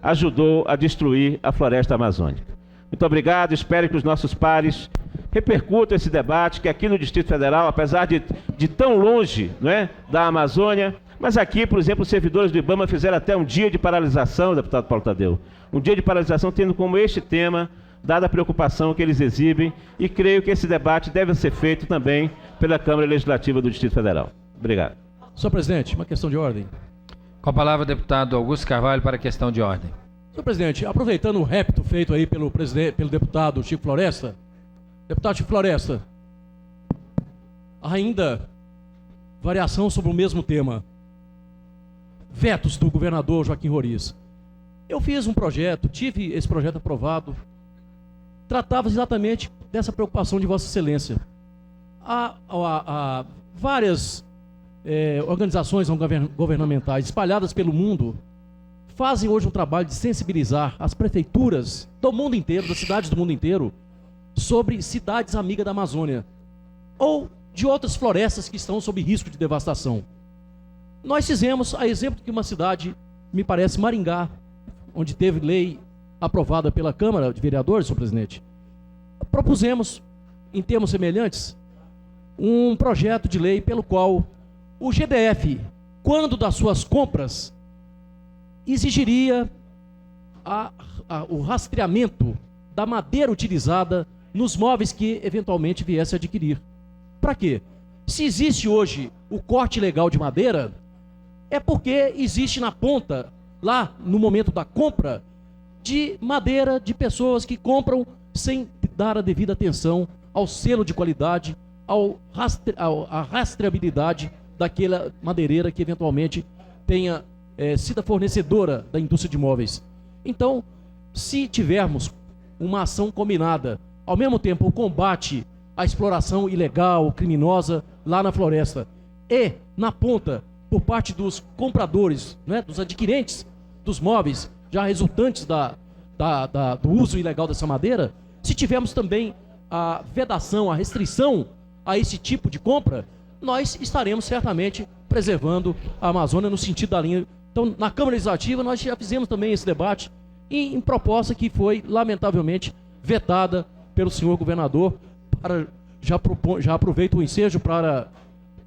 ajudou a destruir a floresta amazônica. Muito obrigado, espero que os nossos pares repercutam esse debate, que aqui no Distrito Federal, apesar de tão longe, não é, da Amazônia, mas aqui, por exemplo, os servidores do IBAMA fizeram até um dia de paralisação, deputado Paulo Tadeu, um dia de paralisação tendo como este tema, dada a preocupação que eles exibem, e creio que esse debate deve ser feito também pela Câmara Legislativa do Distrito Federal. Obrigado. Senhor presidente, uma questão de ordem. Com a palavra o deputado Augusto Carvalho para a questão de ordem. Senhor presidente, aproveitando o repto feito aí pelo deputado Chico Floresta, deputado Chico Floresta, ainda variação sobre o mesmo tema, vetos do governador Joaquim Roriz. Eu fiz um projeto, tive esse projeto aprovado, tratava exatamente dessa preocupação de Vossa Excelência. Há várias organizações não governamentais espalhadas pelo mundo fazem hoje um trabalho de sensibilizar as prefeituras do mundo inteiro, das cidades do mundo inteiro, sobre cidades amigas da Amazônia ou de outras florestas que estão sob risco de devastação. Nós fizemos, a exemplo de uma cidade, me parece Maringá, onde teve lei aprovada pela Câmara de Vereadores, senhor presidente, propusemos, em termos semelhantes, um projeto de lei pelo qual o GDF, quando das suas compras, exigiria o rastreamento da madeira utilizada nos móveis que eventualmente viesse a adquirir. Para quê? Se existe hoje o corte legal de madeira, é porque existe na ponta, lá no momento da compra, de madeira de pessoas que compram sem dar a devida atenção ao selo de qualidade, à rastreabilidade daquela madeireira que eventualmente tenha sido a fornecedora da indústria de móveis. Então, se tivermos uma ação combinada, ao mesmo tempo o combate à exploração ilegal, criminosa lá na floresta e na ponta, por parte dos compradores, né, dos adquirentes dos móveis, já resultantes do uso ilegal dessa madeira, se tivermos também a vedação, a restrição a esse tipo de compra, nós estaremos certamente preservando a Amazônia no sentido da linha. Então, na Câmara Legislativa, nós já fizemos também esse debate em proposta que foi, lamentavelmente, vetada pelo senhor governador. Já aproveito o ensejo para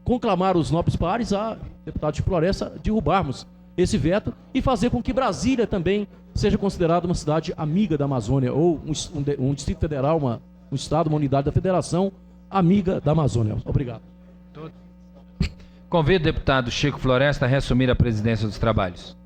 conclamar os nobres pares, a deputado de Floresta, derrubarmos esse veto e fazer com que Brasília também seja considerada uma cidade amiga da Amazônia, ou um Distrito Federal, um Estado, uma unidade da Federação amiga da Amazônia. Obrigado. Convido o deputado Chico Floresta a reassumir a presidência dos trabalhos.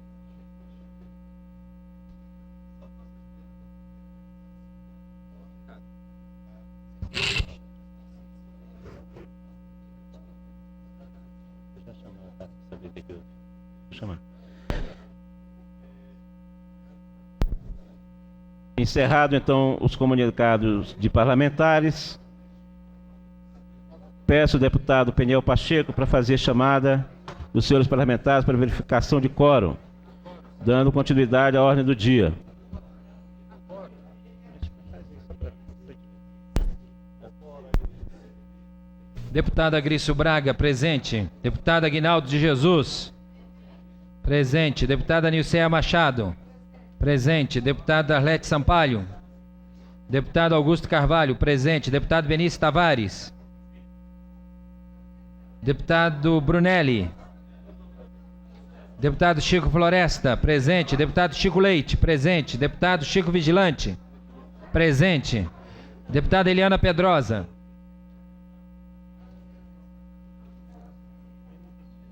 Encerrado, então, os comunicados de parlamentares. Peço ao deputado Peniel Pacheco para fazer chamada dos senhores parlamentares para verificação de quórum, dando continuidade à ordem do dia. Deputado Agrício Braga, presente. Deputado Aguinaldo de Jesus, presente. Deputada Nilceia Machado, presente. Deputada Arlete Sampaio, deputado Augusto Carvalho, presente. Deputado Benício Tavares, deputado Brunelli, deputado Chico Floresta, presente. Deputado Chico Leite, presente. Deputado Chico Vigilante, presente. Deputada Eliana Pedrosa,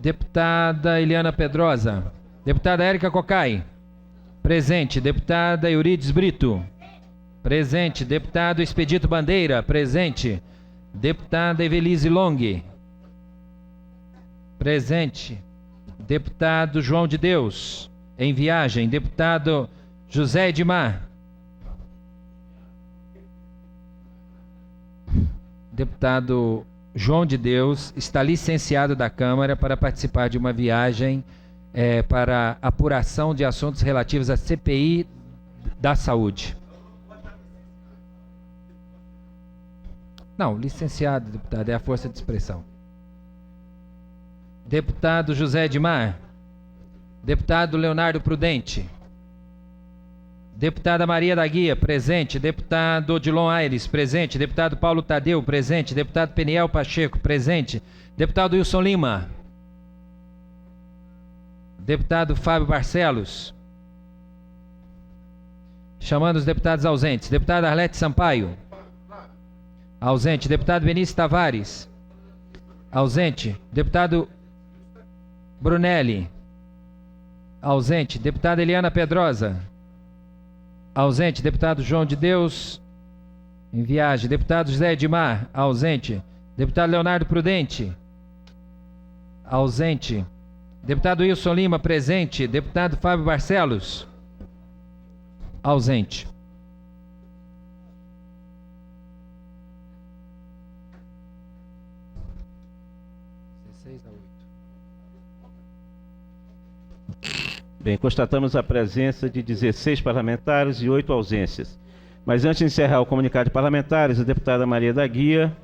deputada Eliana Pedrosa, deputada Érica Cocai, presente. Deputada Eurides Brito, presente. Deputado Expedito Bandeira, presente. Deputada Evelise Long, presente. Deputado João de Deus, em viagem. Deputado José Edmar, deputado João de Deus está licenciado da Câmara para participar de uma viagem para apuração de assuntos relativos à CPI da saúde. Não, licenciado, deputado, é a força de expressão. Deputado José Edmar, deputado Leonardo Prudente, Deputada Maria da Guia, presente. Deputado Odilon Aires, presente. Deputado Paulo Tadeu, presente. Deputado Peniel Pacheco, presente. Deputado Wilson Lima. Deputado Fábio Barcelos. Chamando os deputados ausentes. Deputada Arlete Sampaio. Ausente. Deputado Benício Tavares. Ausente. Deputado Brunelli. Ausente. Deputada Eliana Pedrosa. Ausente. Deputado João de Deus. Em viagem. Deputado José Edmar. Ausente. Deputado Leonardo Prudente. Ausente. Deputado Wilson Lima, presente. Deputado Fábio Barcelos. Ausente. Bem, constatamos a presença de 16 parlamentares e 8 ausências. Mas antes de encerrar o comunicado de parlamentares, a deputada Maria da Guia,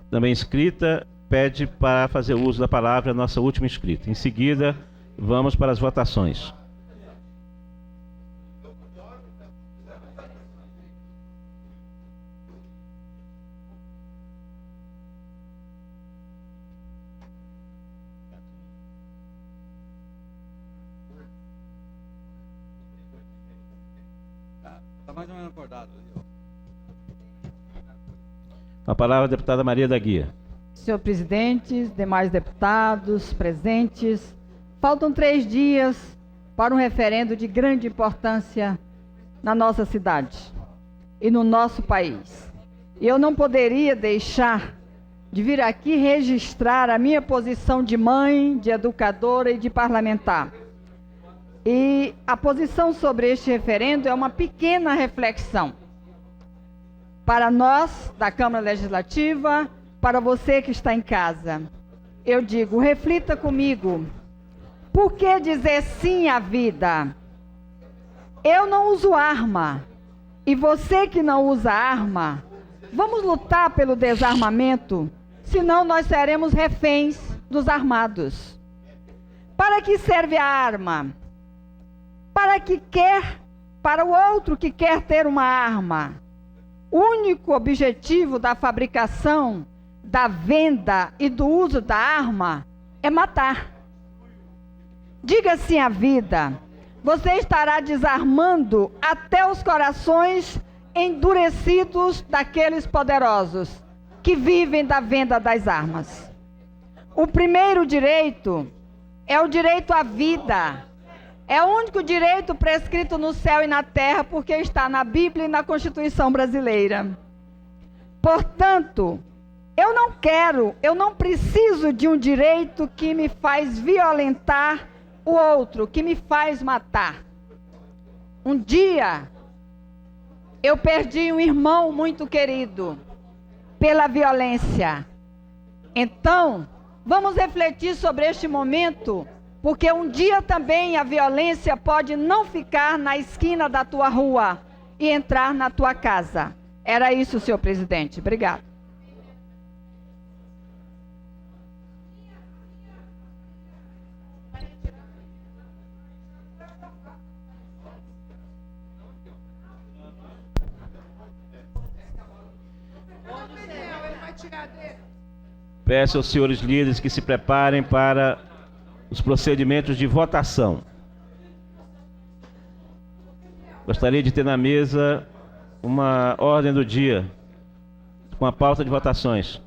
também inscrita, pede para fazer uso da palavra a nossa última inscrita. Em seguida, vamos para as votações. Está mais ou menos acordado. A palavra a deputada Maria da Guia. Senhor presidente, demais deputados presentes, faltam 3 dias para um referendo de grande importância na nossa cidade e no nosso país. E eu não poderia deixar de vir aqui registrar a minha posição de mãe, de educadora e de parlamentar. E a posição sobre este referendo é uma pequena reflexão para nós da Câmara Legislativa, para você que está em casa. Eu digo, reflita comigo. Por que dizer sim à vida? Eu não uso arma. E você que não usa arma, vamos lutar pelo desarmamento, senão nós seremos reféns dos armados. Para que serve a arma? Para o outro que quer ter uma arma. O único objetivo da fabricação, da venda e do uso da arma é matar. Diga sim à vida. Você estará desarmando até os corações endurecidos daqueles poderosos que vivem da venda das armas. O primeiro direito é o direito à vida. É o único direito prescrito no céu e na terra, porque está na Bíblia e na Constituição brasileira. Portanto, eu não preciso de um direito que me faz violentar o outro, que me faz matar. Um dia, eu perdi um irmão muito querido pela violência. Então, vamos refletir sobre este momento, porque um dia também a violência pode não ficar na esquina da tua rua e entrar na tua casa. Era isso, senhor presidente. Obrigado. Peço aos senhores líderes que se preparem para os procedimentos de votação. Gostaria de ter na mesa uma ordem do dia com a pauta de votações.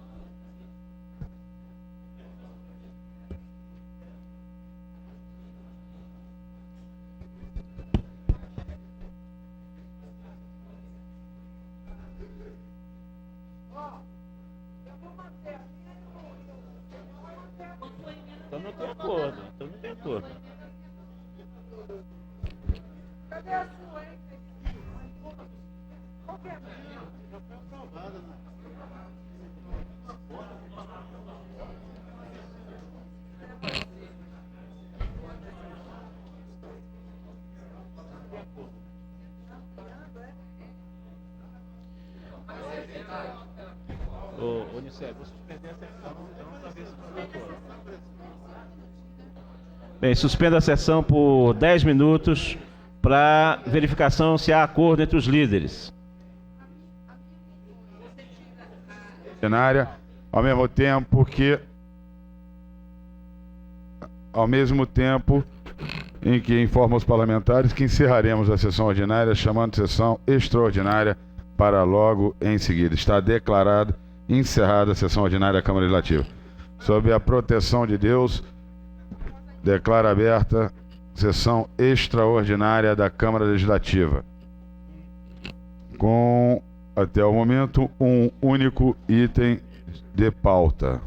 Então não tem acordo. Cadê a sua, hein? Ô, Nicélio, vou suspender a sessão, então, para ver se não tem acordo. Bem, suspenda a sessão por 10 minutos para verificação se há acordo entre os líderes. Ao mesmo tempo em que informa os parlamentares que encerraremos a sessão ordinária, chamando sessão extraordinária para logo em seguida. Está declarado encerrada a sessão ordinária da Câmara Legislativa. Sob a proteção de Deus, declaro aberta sessão extraordinária da Câmara Legislativa, com, até o momento, um único item de pauta.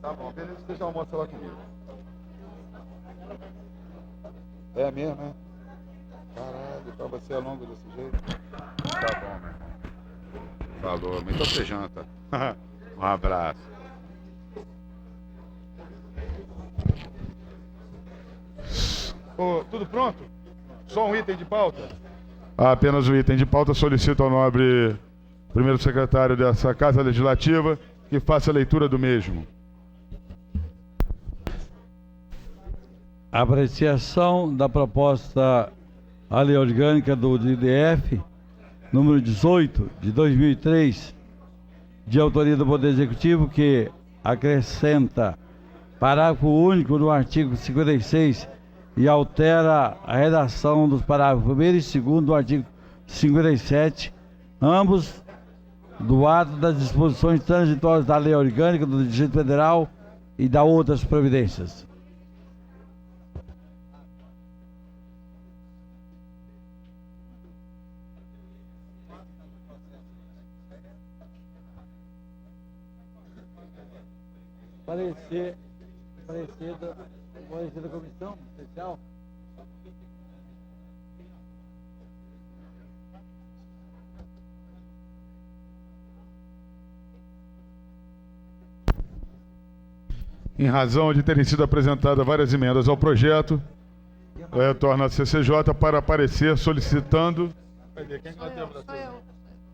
Tá bom, beleza, deixa eu almoçar lá comigo. É mesmo, né? Caralho, pra você é longo desse jeito? Tá bom, né? Falou, então você janta. Um abraço. Tudo pronto? Só um item de pauta? Apenas um item de pauta. Solicito ao nobre primeiro secretário dessa Casa Legislativa que faça a leitura do mesmo. Apreciação da proposta à lei orgânica do IDF, número 18, de 2003, de autoria do Poder Executivo, que acrescenta parágrafo único no artigo 56 e altera a redação dos parágrafos 1º e 2º do artigo 57, ambos do ato das disposições transitórias da lei orgânica do Distrito Federal e da outras providências. Parecer da comissão especial. Em razão de terem sido apresentadas várias emendas ao projeto, retorna a CCJ para parecer solicitando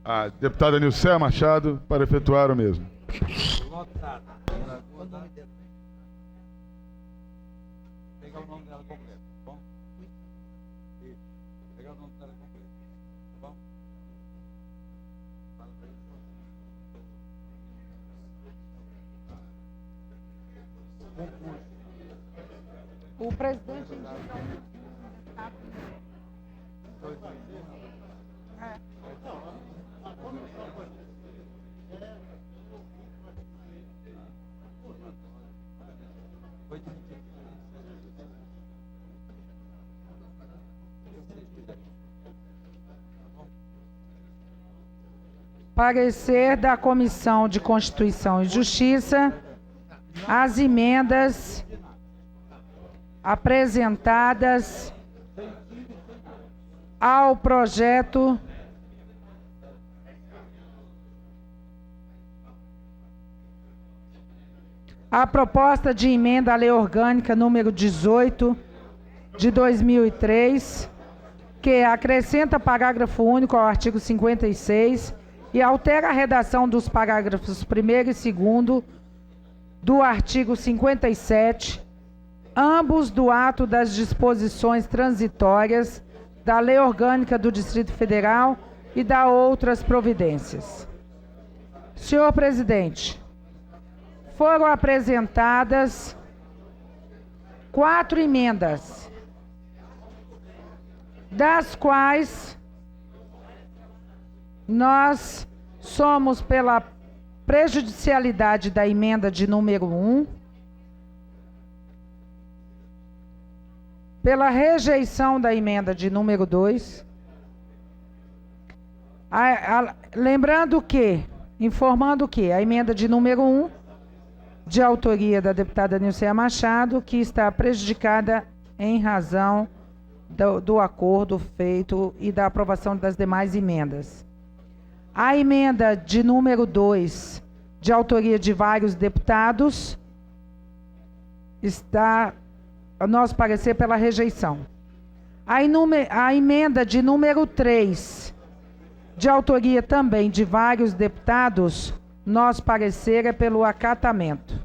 a deputada Nilcéia Machado para efetuar o mesmo. Pegar o nome dela completo, tá bom? Pegar o nome dela completo, tá bom? O presidente indica parecer da Comissão de Constituição e Justiça, as emendas apresentadas ao projeto a proposta de emenda à Lei Orgânica número 18 de 2003, que acrescenta parágrafo único ao artigo 56 e altera a redação dos parágrafos 1º e 2º do artigo 57, ambos do ato das disposições transitórias da Lei Orgânica do Distrito Federal e da outras providências. Senhor presidente, foram apresentadas 4 emendas, das quais nós somos pela prejudicialidade da emenda de número 1, pela rejeição da emenda de número 2, lembrando que, informando que a emenda de número 1, de autoria da deputada Nilceia Machado, que está prejudicada em razão do acordo feito e da aprovação das demais emendas. A emenda de número 2, de autoria de vários deputados, está, a nosso parecer, pela rejeição. A emenda de número 3, de autoria também de vários deputados, nosso parecer é pelo acatamento.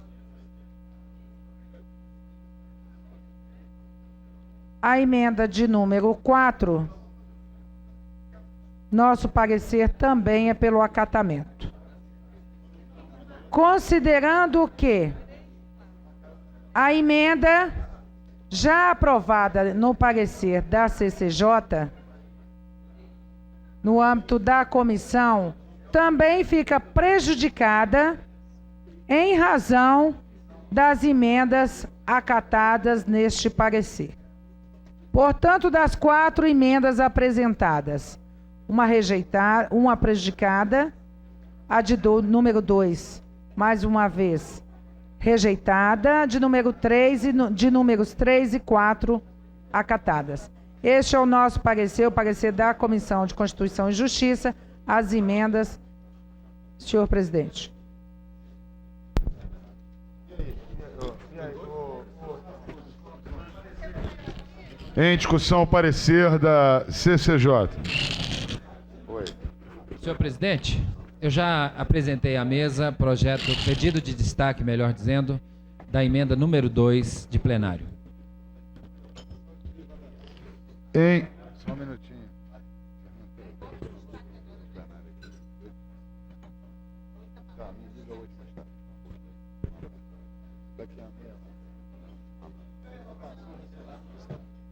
A emenda de número 4, nosso parecer também é pelo acatamento. Considerando que a emenda já aprovada no parecer da CCJ, no âmbito da comissão, também fica prejudicada em razão das emendas acatadas neste parecer. Portanto, das 4 emendas apresentadas, uma rejeitada, uma prejudicada, a de número 2, mais uma vez, rejeitada, de número 3 e de números 3 e 4 acatadas. Este é o nosso parecer, o parecer da Comissão de Constituição e Justiça, as emendas, senhor presidente. Em discussão, o parecer da CCJ. Senhor presidente, eu já apresentei à mesa pedido de destaque, melhor dizendo, da emenda número 2 de plenário. Só um minutinho.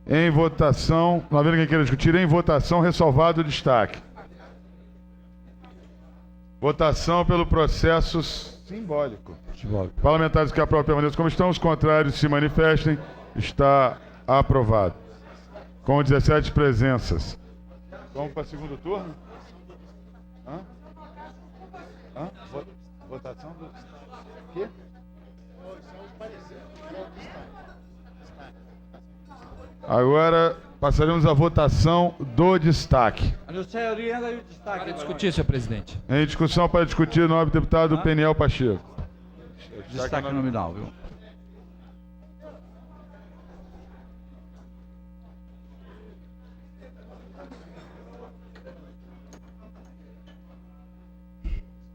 Em votação, não havendo quem queira discutir, em votação, ressalvado o destaque. Votação pelo processo simbólico. Parlamentares que aprovam permaneçam como estão, os contrários se manifestem. Está aprovado. Com 17 presenças. Vamos para o segundo turno? Votação do... Quê? Agora passaremos à votação do destaque. Para discutir, senhor presidente. Em discussão para discutir, o nobre deputado Peniel Pacheco. Destaque nominal, viu?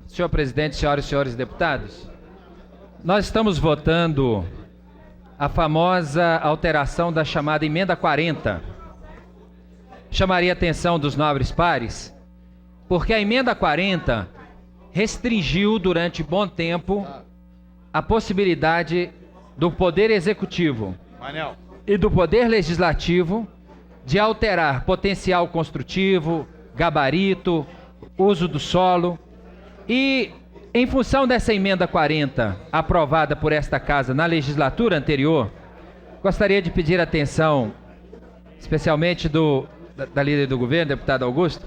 Senhor presidente, senhoras e senhores deputados, nós estamos votando a famosa alteração da chamada emenda 40. Chamaria a atenção dos nobres pares, porque a emenda 40 restringiu durante bom tempo a possibilidade do Poder Executivo e do Poder Legislativo de alterar potencial construtivo, gabarito, uso do solo. E, em função dessa emenda 40, aprovada por esta Casa na legislatura anterior, gostaria de pedir atenção, especialmente da líder do governo, deputada Augusto.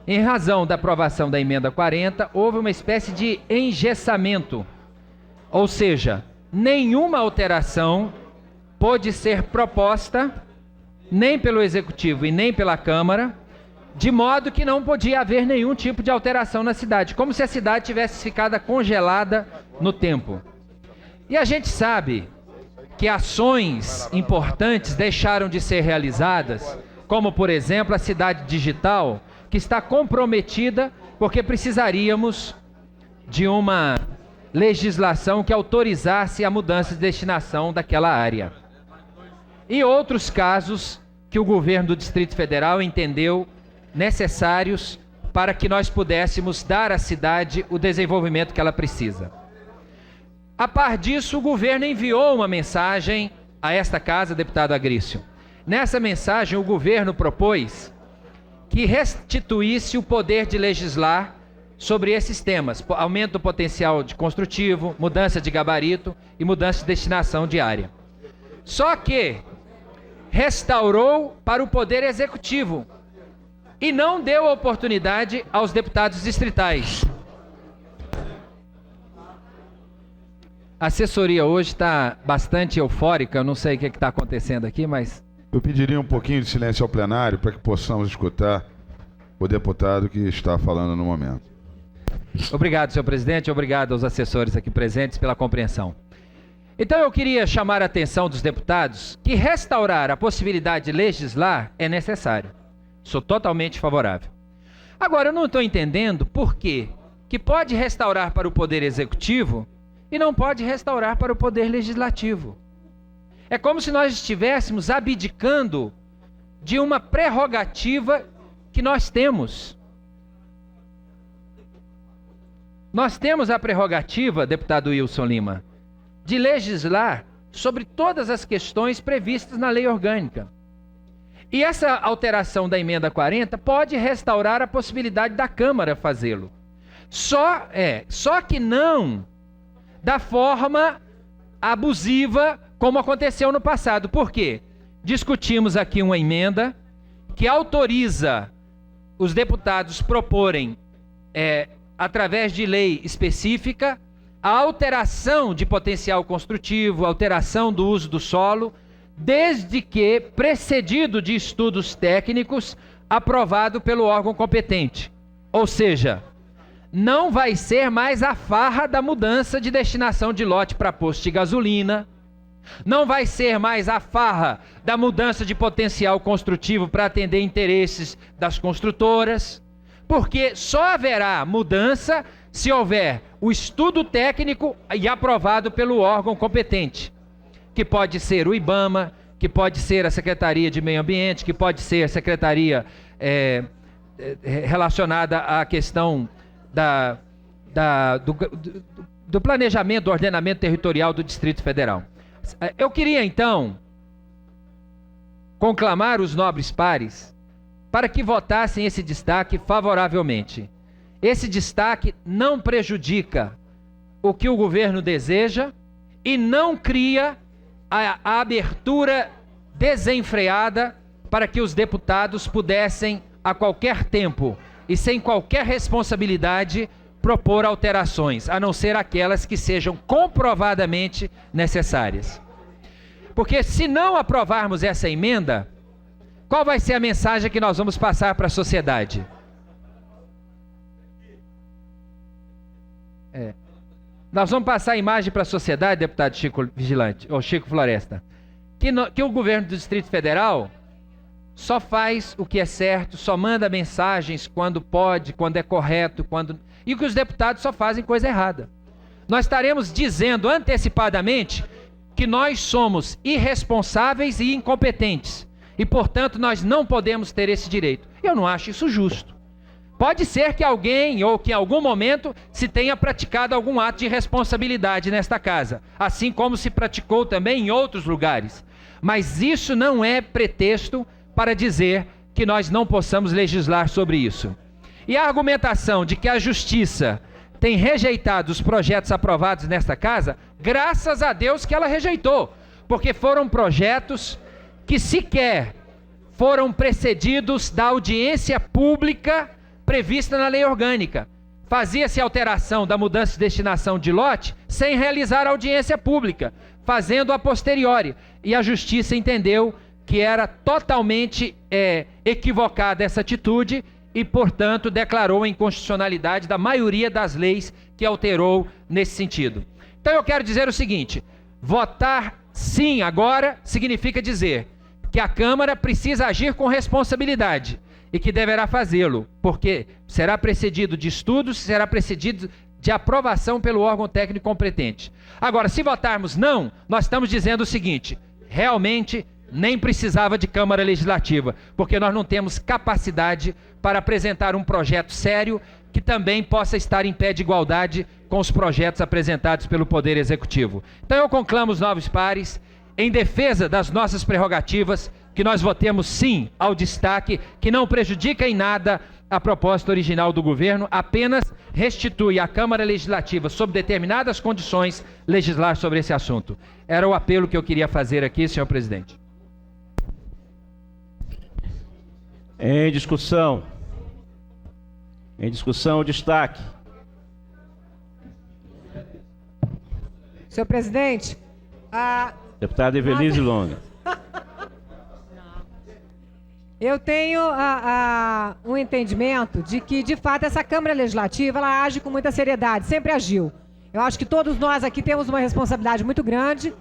Em razão da aprovação da emenda 40, houve uma espécie de engessamento, ou seja, nenhuma alteração pôde ser proposta, nem pelo Executivo e nem pela Câmara, de modo que não podia haver nenhum tipo de alteração na cidade, como se a cidade tivesse ficado congelada no tempo. E a gente sabe que ações importantes deixaram de ser realizadas, como, por exemplo, a cidade digital, que está comprometida porque precisaríamos de uma legislação que autorizasse a mudança de destinação daquela área. E outros casos que o governo do Distrito Federal entendeu necessários para que nós pudéssemos dar à cidade o desenvolvimento que ela precisa. A par disso, o governo enviou uma mensagem a esta Casa, deputado Agrício. Nessa mensagem, o governo propôs que restituísse o poder de legislar sobre esses temas: aumento do potencial de construtivo, mudança de gabarito e mudança de destinação de área. Só que restaurou para o Poder Executivo e não deu oportunidade aos deputados distritais. A assessoria hoje está bastante eufórica, eu não sei o que está acontecendo aqui, mas... Eu pediria um pouquinho de silêncio ao plenário para que possamos escutar o deputado que está falando no momento. Obrigado, senhor presidente, obrigado aos assessores aqui presentes pela compreensão. Então eu queria chamar a atenção dos deputados que restaurar a possibilidade de legislar é necessário. Sou totalmente favorável. Agora, eu não estou entendendo por que pode restaurar para o Poder Executivo e não pode restaurar para o Poder Legislativo. É como se nós estivéssemos abdicando de uma prerrogativa que nós temos. Nós temos a prerrogativa, deputado Wilson Lima, de legislar sobre todas as questões previstas na lei orgânica. E essa alteração da emenda 40 pode restaurar a possibilidade da Câmara fazê-lo. Só que não da forma abusiva como aconteceu no passado. Por quê? Discutimos aqui uma emenda que autoriza os deputados proporem, através de lei específica, a alteração de potencial construtivo, alteração do uso do solo, desde que precedido de estudos técnicos aprovado pelo órgão competente. Ou seja, não vai ser mais a farra da mudança de destinação de lote para posto de gasolina, não vai ser mais a farra da mudança de potencial construtivo para atender interesses das construtoras, porque só haverá mudança se houver o estudo técnico e aprovado pelo órgão competente, que pode ser o IBAMA, que pode ser a Secretaria de Meio Ambiente, que pode ser a Secretaria relacionada à questão do planejamento, do ordenamento territorial do Distrito Federal. Eu queria, então, conclamar os nobres pares para que votassem esse destaque favoravelmente. Esse destaque não prejudica o que o governo deseja e não cria a abertura desenfreada para que os deputados pudessem, a qualquer tempo e sem qualquer responsabilidade, propor alterações, a não ser aquelas que sejam comprovadamente necessárias. Porque se não aprovarmos essa emenda, qual vai ser a mensagem que nós vamos passar para a sociedade? Nós vamos passar a imagem para a sociedade, deputado Chico Vigilante, ou Chico Floresta, que o governo do Distrito Federal só faz o que é certo, só manda mensagens quando pode, quando é correto, e que os deputados só fazem coisa errada. Nós estaremos dizendo antecipadamente que nós somos irresponsáveis e incompetentes, e portanto nós não podemos ter esse direito. Eu não acho isso justo. Pode ser que alguém, ou que em algum momento, se tenha praticado algum ato de irresponsabilidade nesta casa, assim como se praticou também em outros lugares. Mas isso não é pretexto para dizer que nós não possamos legislar sobre isso. E a argumentação de que a Justiça tem rejeitado os projetos aprovados nesta casa, graças a Deus que ela rejeitou, porque foram projetos que sequer foram precedidos da audiência pública prevista na lei orgânica. Fazia-se alteração da mudança de destinação de lote sem realizar audiência pública, fazendo a posteriori. E a Justiça entendeu que era totalmente equivocada essa atitude e, portanto, declarou a inconstitucionalidade da maioria das leis que alterou nesse sentido. Então eu quero dizer o seguinte: votar sim agora significa dizer que a Câmara precisa agir com responsabilidade e que deverá fazê-lo, porque será precedido de estudos, será precedido de aprovação pelo órgão técnico competente. Agora, se votarmos não, nós estamos dizendo o seguinte: realmente nem precisava de Câmara Legislativa, porque nós não temos capacidade para apresentar um projeto sério que também possa estar em pé de igualdade com os projetos apresentados pelo Poder Executivo. Então eu conclamo os nobres pares, em defesa das nossas prerrogativas, que nós votemos sim ao destaque, que não prejudica em nada a proposta original do governo apenas restitui à Câmara Legislativa, sob determinadas condições, legislar sobre esse assunto. Era o apelo que eu queria fazer aqui, senhor presidente. Em discussão. Em discussão, o destaque. Senhor presidente, Deputada Evelise Longa. eu tenho um entendimento de que, de fato, essa Câmara Legislativa ela age com muita seriedade, sempre agiu. Eu acho que todos nós aqui temos uma responsabilidade muito grande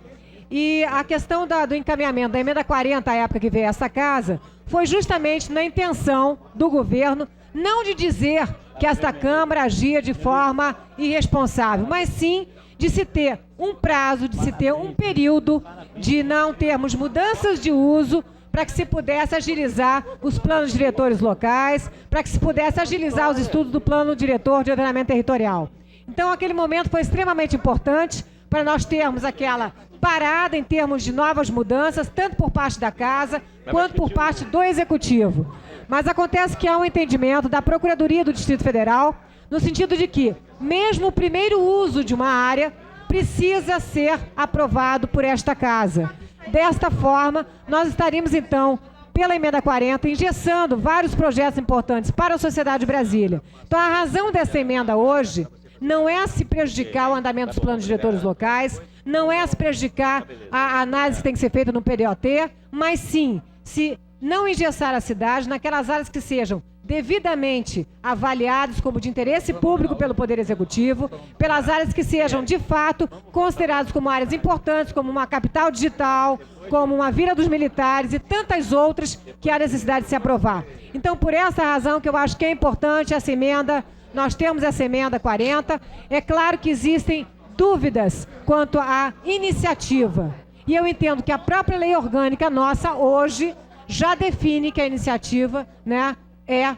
e a questão do encaminhamento da emenda 40, à época que veio a essa casa, foi justamente na intenção do governo não de dizer que esta Câmara agia de forma irresponsável, mas sim de se ter um prazo, de se ter um período, de não termos mudanças de uso, para que se pudesse agilizar os planos diretores locais, para que se pudesse agilizar os estudos do plano diretor de ordenamento territorial. Então, aquele momento foi extremamente importante para nós termos aquela parada em termos de novas mudanças, tanto por parte da Casa, quanto por parte do Executivo. Mas acontece que há um entendimento da Procuradoria do Distrito Federal, no sentido de que, mesmo o primeiro uso de uma área, precisa ser aprovado por esta Casa. Desta forma, nós estaríamos, então, pela emenda 40, engessando vários projetos importantes para a sociedade de Brasília. Então, a razão dessa emenda hoje não é se prejudicar o andamento dos planos diretores locais, não é se prejudicar a análise que tem que ser feita no PDOT, mas sim, se não engessar a cidade naquelas áreas que sejam devidamente avaliadas como de interesse público pelo Poder Executivo, pelas áreas que sejam, de fato, consideradas como áreas importantes, como uma capital digital, como uma Vila dos Militares e tantas outras que há necessidade de se aprovar. Então, por essa razão que eu acho que é importante essa emenda, nós temos essa emenda 40, é claro que existem dúvidas quanto à iniciativa, e eu entendo que a própria lei orgânica nossa, hoje, já define que a iniciativa, né, é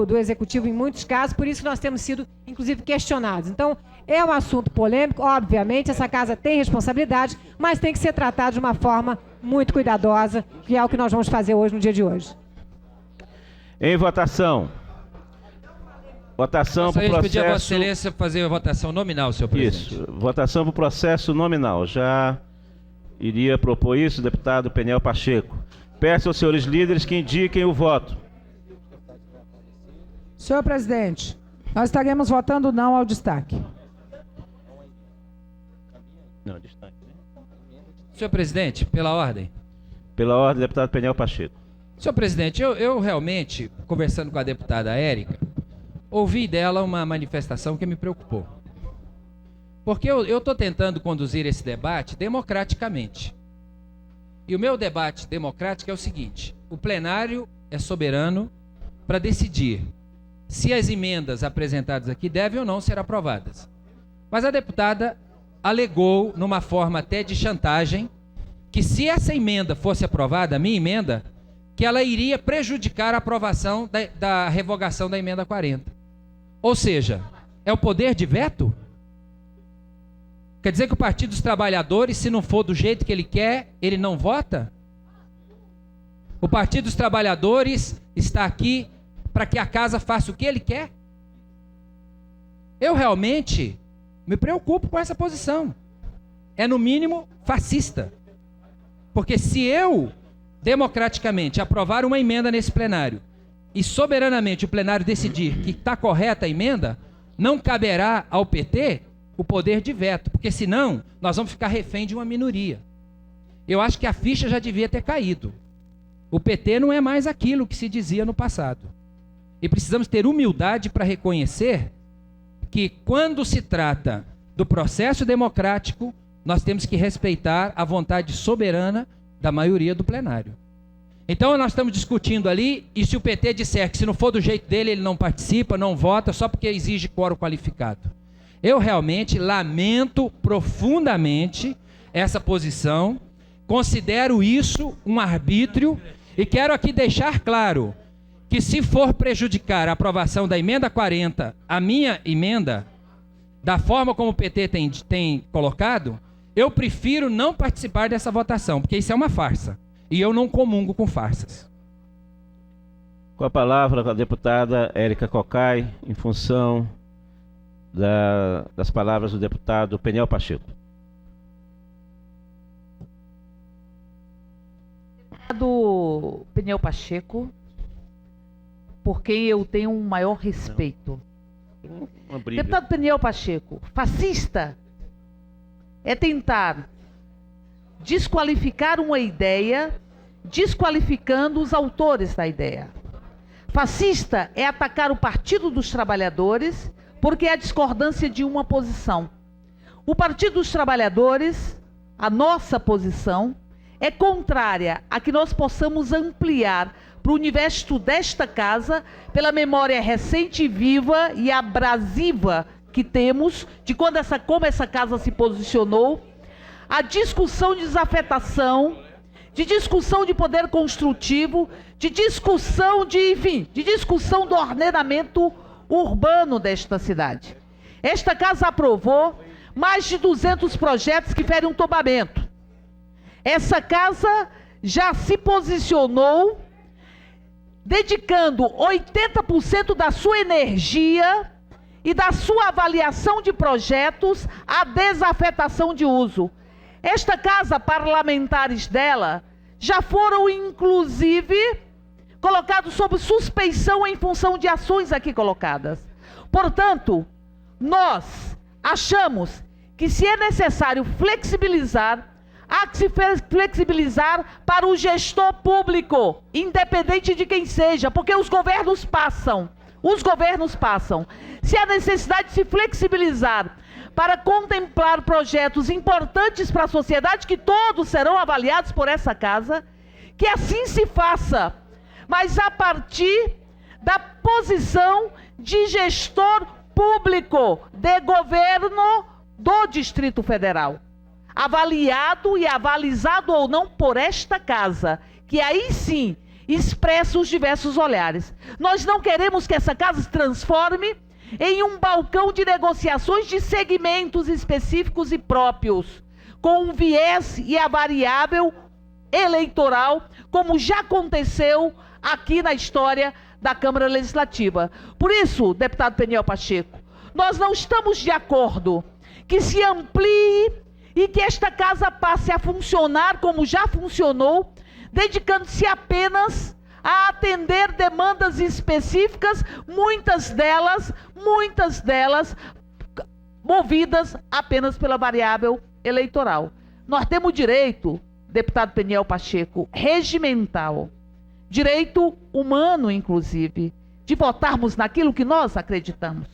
do Executivo em muitos casos, por isso que nós temos sido, inclusive, questionados. Então, é um assunto polêmico, obviamente, essa Casa tem responsabilidade, mas tem que ser tratado de uma forma muito cuidadosa, que é o que nós vamos fazer hoje, no dia de hoje. Em votação. Votação para o processo... pedir a Vossa Excelência fazer a votação nominal, senhor presidente. Isso, votação para o processo nominal. Já iria propor isso, deputado Peniel Pacheco. Peço aos senhores líderes que indiquem o voto. Senhor presidente, nós estaremos votando não ao destaque. Não, destaque. Senhor presidente, pela ordem. Pela ordem, deputado Peniel Pacheco. Senhor presidente, eu realmente, conversando com a deputada Érica, ouvi dela uma manifestação que me preocupou. Porque eu estou tentando conduzir esse debate democraticamente. E o meu debate democrático é o seguinte: o plenário é soberano para decidir se as emendas apresentadas aqui devem ou não ser aprovadas. Mas a deputada alegou, numa forma até de chantagem, que se essa emenda fosse aprovada, a minha emenda, que ela iria prejudicar a aprovação da revogação da emenda 40. Ou seja, é o poder de veto? Quer dizer que o Partido dos Trabalhadores, se não for do jeito que ele quer, ele não vota? O Partido dos Trabalhadores está aqui para que a Casa faça o que ele quer? Eu realmente me preocupo com essa posição. É, no mínimo, fascista. Porque se eu, democraticamente, aprovar uma emenda nesse plenário e soberanamente o plenário decidir que está correta a emenda, não caberá ao PT o poder de veto, porque senão nós vamos ficar refém de uma minoria. Eu acho que a ficha já devia ter caído. O PT não é mais aquilo que se dizia no passado. E precisamos ter humildade para reconhecer que, quando se trata do processo democrático, nós temos que respeitar a vontade soberana da maioria do plenário. Então nós estamos discutindo ali, e se o PT disser que se não for do jeito dele, ele não participa, não vota, só porque exige quórum qualificado. Eu realmente lamento profundamente essa posição, considero isso um arbítrio, e quero aqui deixar claro que, se for prejudicar a aprovação da emenda 40, a minha emenda, da forma como o PT tem colocado, eu prefiro não participar dessa votação, porque isso é uma farsa. E eu não comungo com farsas. Com a palavra a deputada Érica Cocai, em função das palavras do deputado Peniel Pacheco. Deputado Peniel Pacheco, por quem eu tenho um maior respeito. Deputado Peniel Pacheco, fascista é tentar desqualificar uma ideia, desqualificando os autores da ideia. Fascista é atacar o Partido dos Trabalhadores porque é a discordância de uma posição. O Partido dos Trabalhadores, a nossa posição, é contrária a que nós possamos ampliar para o universo desta casa, pela memória recente e viva e abrasiva que temos de como essa casa se posicionou, a discussão de desafetação, de discussão de poder construtivo, de discussão de discussão do ordenamento urbano desta cidade. Esta casa aprovou mais de 200 projetos que ferem um tombamento. Essa casa já se posicionou dedicando 80% da sua energia e da sua avaliação de projetos à desafetação de uso. Esta casa, parlamentares dela, já foram inclusive colocados sob suspeição em função de ações aqui colocadas. Portanto, nós achamos que se é necessário flexibilizar, há que se flexibilizar para o gestor público, independente de quem seja, porque os governos passam. Se há necessidade de se flexibilizar para contemplar projetos importantes para a sociedade, que todos serão avaliados por essa casa, que assim se faça, mas a partir da posição de gestor público de governo do Distrito Federal, avaliado e avalizado ou não por esta casa, que aí sim expressa os diversos olhares. Nós não queremos que essa casa se transforme em um balcão de negociações de segmentos específicos e próprios, com um viés e a variável eleitoral, como já aconteceu aqui na história da Câmara Legislativa. Por isso, deputado Peniel Pacheco, nós não estamos de acordo que se amplie e que esta casa passe a funcionar como já funcionou, dedicando-se apenas a atender demandas específicas, muitas delas movidas apenas pela variável eleitoral. Nós temos direito, deputado Peniel Pacheco, regimental, direito humano, inclusive, de votarmos naquilo que nós acreditamos,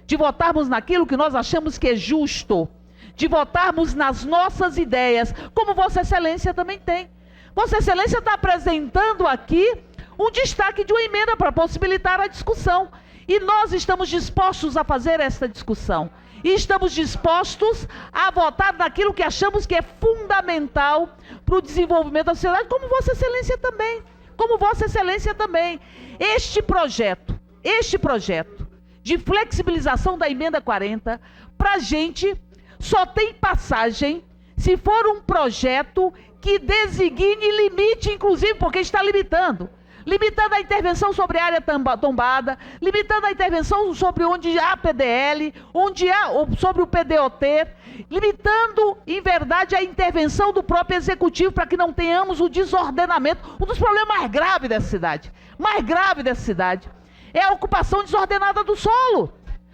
de votarmos naquilo que nós achamos que é justo, de votarmos nas nossas ideias, como Vossa Excelência também tem. Vossa Excelência está apresentando aqui um destaque de uma emenda para possibilitar a discussão. E nós estamos dispostos a fazer esta discussão. E estamos dispostos a votar naquilo que achamos que é fundamental para o desenvolvimento da sociedade, como Vossa Excelência também. Este projeto de flexibilização da emenda 40, para a gente, só tem passagem se for um projeto que designe limite, inclusive, porque está limitando a intervenção sobre a área tombada, limitando a intervenção sobre onde há PDL, sobre o PDOT, limitando, em verdade, a intervenção do próprio executivo para que não tenhamos o desordenamento. Um dos problemas mais graves dessa cidade, é a ocupação desordenada do solo.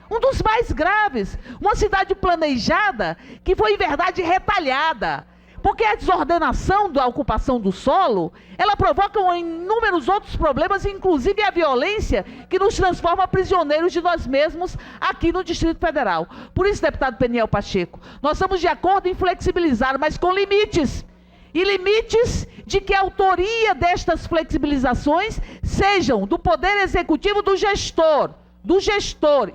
Um dos mais graves. Uma cidade planejada que foi, em verdade, retalhada. Porque a desordenação da ocupação do solo, ela provoca inúmeros outros problemas, inclusive a violência que nos transforma prisioneiros de nós mesmos aqui no Distrito Federal. Por isso, deputado Peniel Pacheco, nós estamos de acordo em flexibilizar, mas com limites. E limites de que a autoria destas flexibilizações sejam do Poder Executivo do gestor.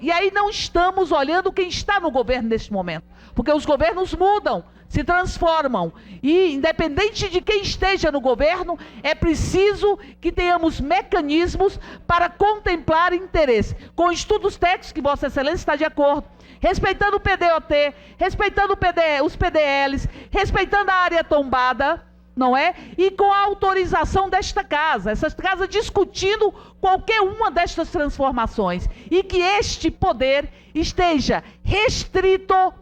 E aí não estamos olhando quem está no governo neste momento, porque os governos mudam, se transformam, e independente de quem esteja no governo, é preciso que tenhamos mecanismos para contemplar interesse, com estudos técnicos que Vossa Excelência está de acordo, respeitando o PDOT, respeitando os PDLs, respeitando a área tombada, não é? E com a autorização desta casa, essa casa discutindo qualquer uma destas transformações, e que este poder esteja restrito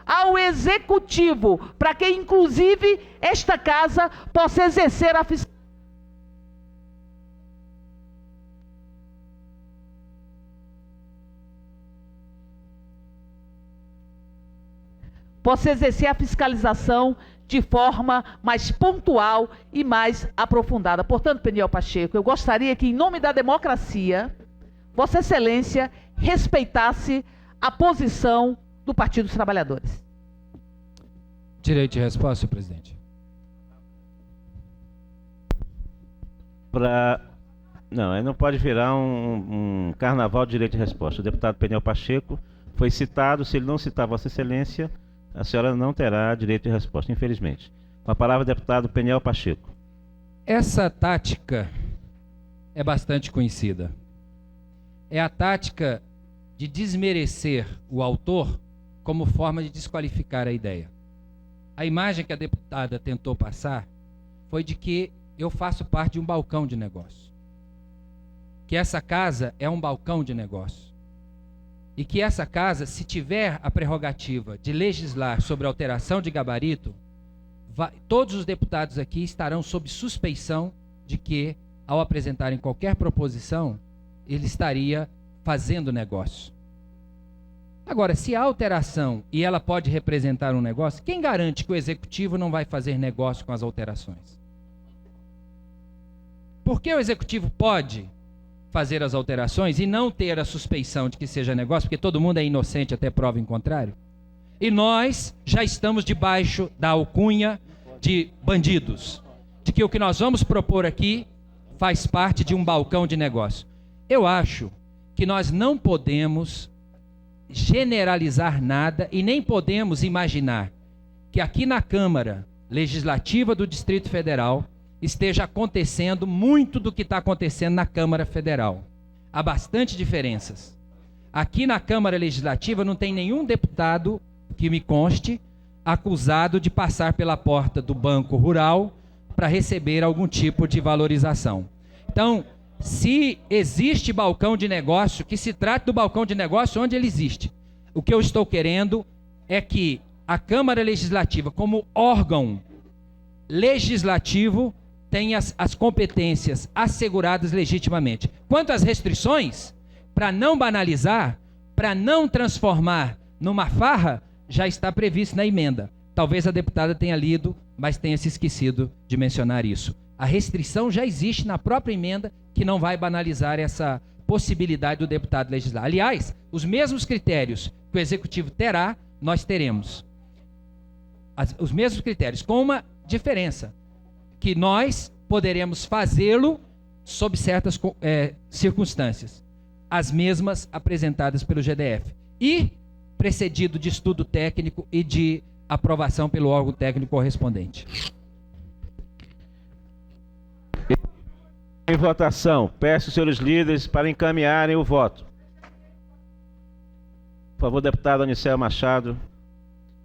ao executivo, para que inclusive esta casa possa exercer a fiscalização. Possa exercer a fiscalização de forma mais pontual e mais aprofundada. Portanto, Peniel Pacheco, eu gostaria que, em nome da democracia, Vossa Excelência respeitasse a posição do Partido dos Trabalhadores. Direito de resposta, senhor presidente. Não, aí não pode virar um carnaval de direito de resposta. O deputado Peniel Pacheco foi citado. Se ele não citar Vossa Excelência, a senhora não terá direito de resposta, infelizmente. Com a palavra, o deputado Peniel Pacheco. Essa tática é bastante conhecida. É a tática de desmerecer o autor como forma de desqualificar a ideia. A imagem que a deputada tentou passar foi de que eu faço parte de um balcão de negócio. Que essa casa é um balcão de negócio. E que essa casa, se tiver a prerrogativa de legislar sobre alteração de gabarito, todos os deputados aqui estarão sob suspeição de que, ao apresentarem qualquer proposição, ele estaria fazendo negócio. Agora, se há alteração e ela pode representar um negócio, quem garante que o executivo não vai fazer negócio com as alterações? Por que o executivo pode fazer as alterações e não ter a suspeição de que seja negócio, porque todo mundo é inocente até prova em contrário? E nós já estamos debaixo da alcunha de bandidos, de que o que nós vamos propor aqui faz parte de um balcão de negócio. Eu acho que nós não podemos generalizar nada e nem podemos imaginar que aqui na Câmara Legislativa do Distrito Federal esteja acontecendo muito do que está acontecendo na Câmara Federal. Há bastante diferenças. Aqui na Câmara Legislativa não tem nenhum deputado, que me conste, acusado de passar pela porta do Banco Rural para receber algum tipo de valorização. Então, se existe balcão de negócio, que se trate do balcão de negócio onde ele existe. O que eu estou querendo é que a Câmara Legislativa, como órgão legislativo, tenha as competências asseguradas legitimamente. Quanto às restrições, para não banalizar, para não transformar numa farra, já está previsto na emenda. Talvez a deputada tenha lido, mas tenha se esquecido de mencionar isso. A restrição já existe na própria emenda, que não vai banalizar essa possibilidade do deputado legislar. Aliás, os mesmos critérios que o Executivo terá, nós teremos. Os mesmos critérios, com uma diferença, que nós poderemos fazê-lo sob certas circunstâncias, as mesmas apresentadas pelo GDF, e precedido de estudo técnico e de aprovação pelo órgão técnico correspondente. Em votação, peço aos senhores líderes para encaminharem o voto. Por favor, deputado Anicel Machado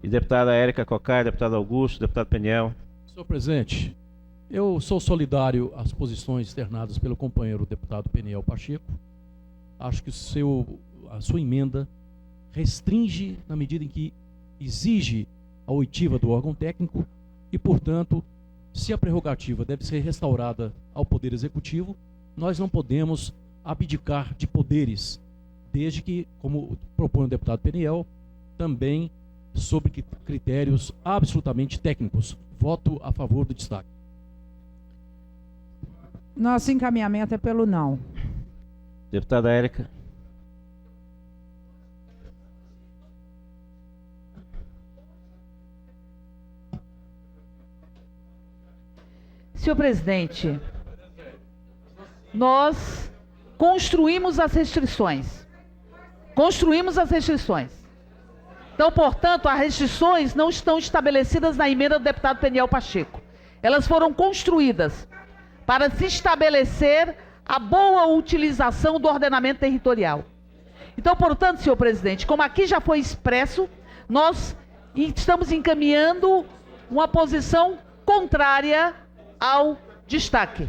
e deputada Érica Cocai, deputado Augusto, deputado Peniel. Senhor presidente, eu sou solidário às posições externadas pelo companheiro deputado Peniel Pacheco. Acho que a sua emenda restringe na medida em que exige a oitiva do órgão técnico e, portanto, se a prerrogativa deve ser restaurada ao Poder Executivo, nós não podemos abdicar de poderes, desde que, como propõe o deputado Peniel, também sobre critérios absolutamente técnicos. Voto a favor do destaque. Nosso encaminhamento é pelo não. Deputada Érica. Senhor presidente, nós construímos as restrições. Então, portanto, as restrições não estão estabelecidas na emenda do deputado Peniel Pacheco. Elas foram construídas para se estabelecer a boa utilização do ordenamento territorial. Então, portanto, senhor presidente, como aqui já foi expresso, nós estamos encaminhando uma posição contrária ao destaque.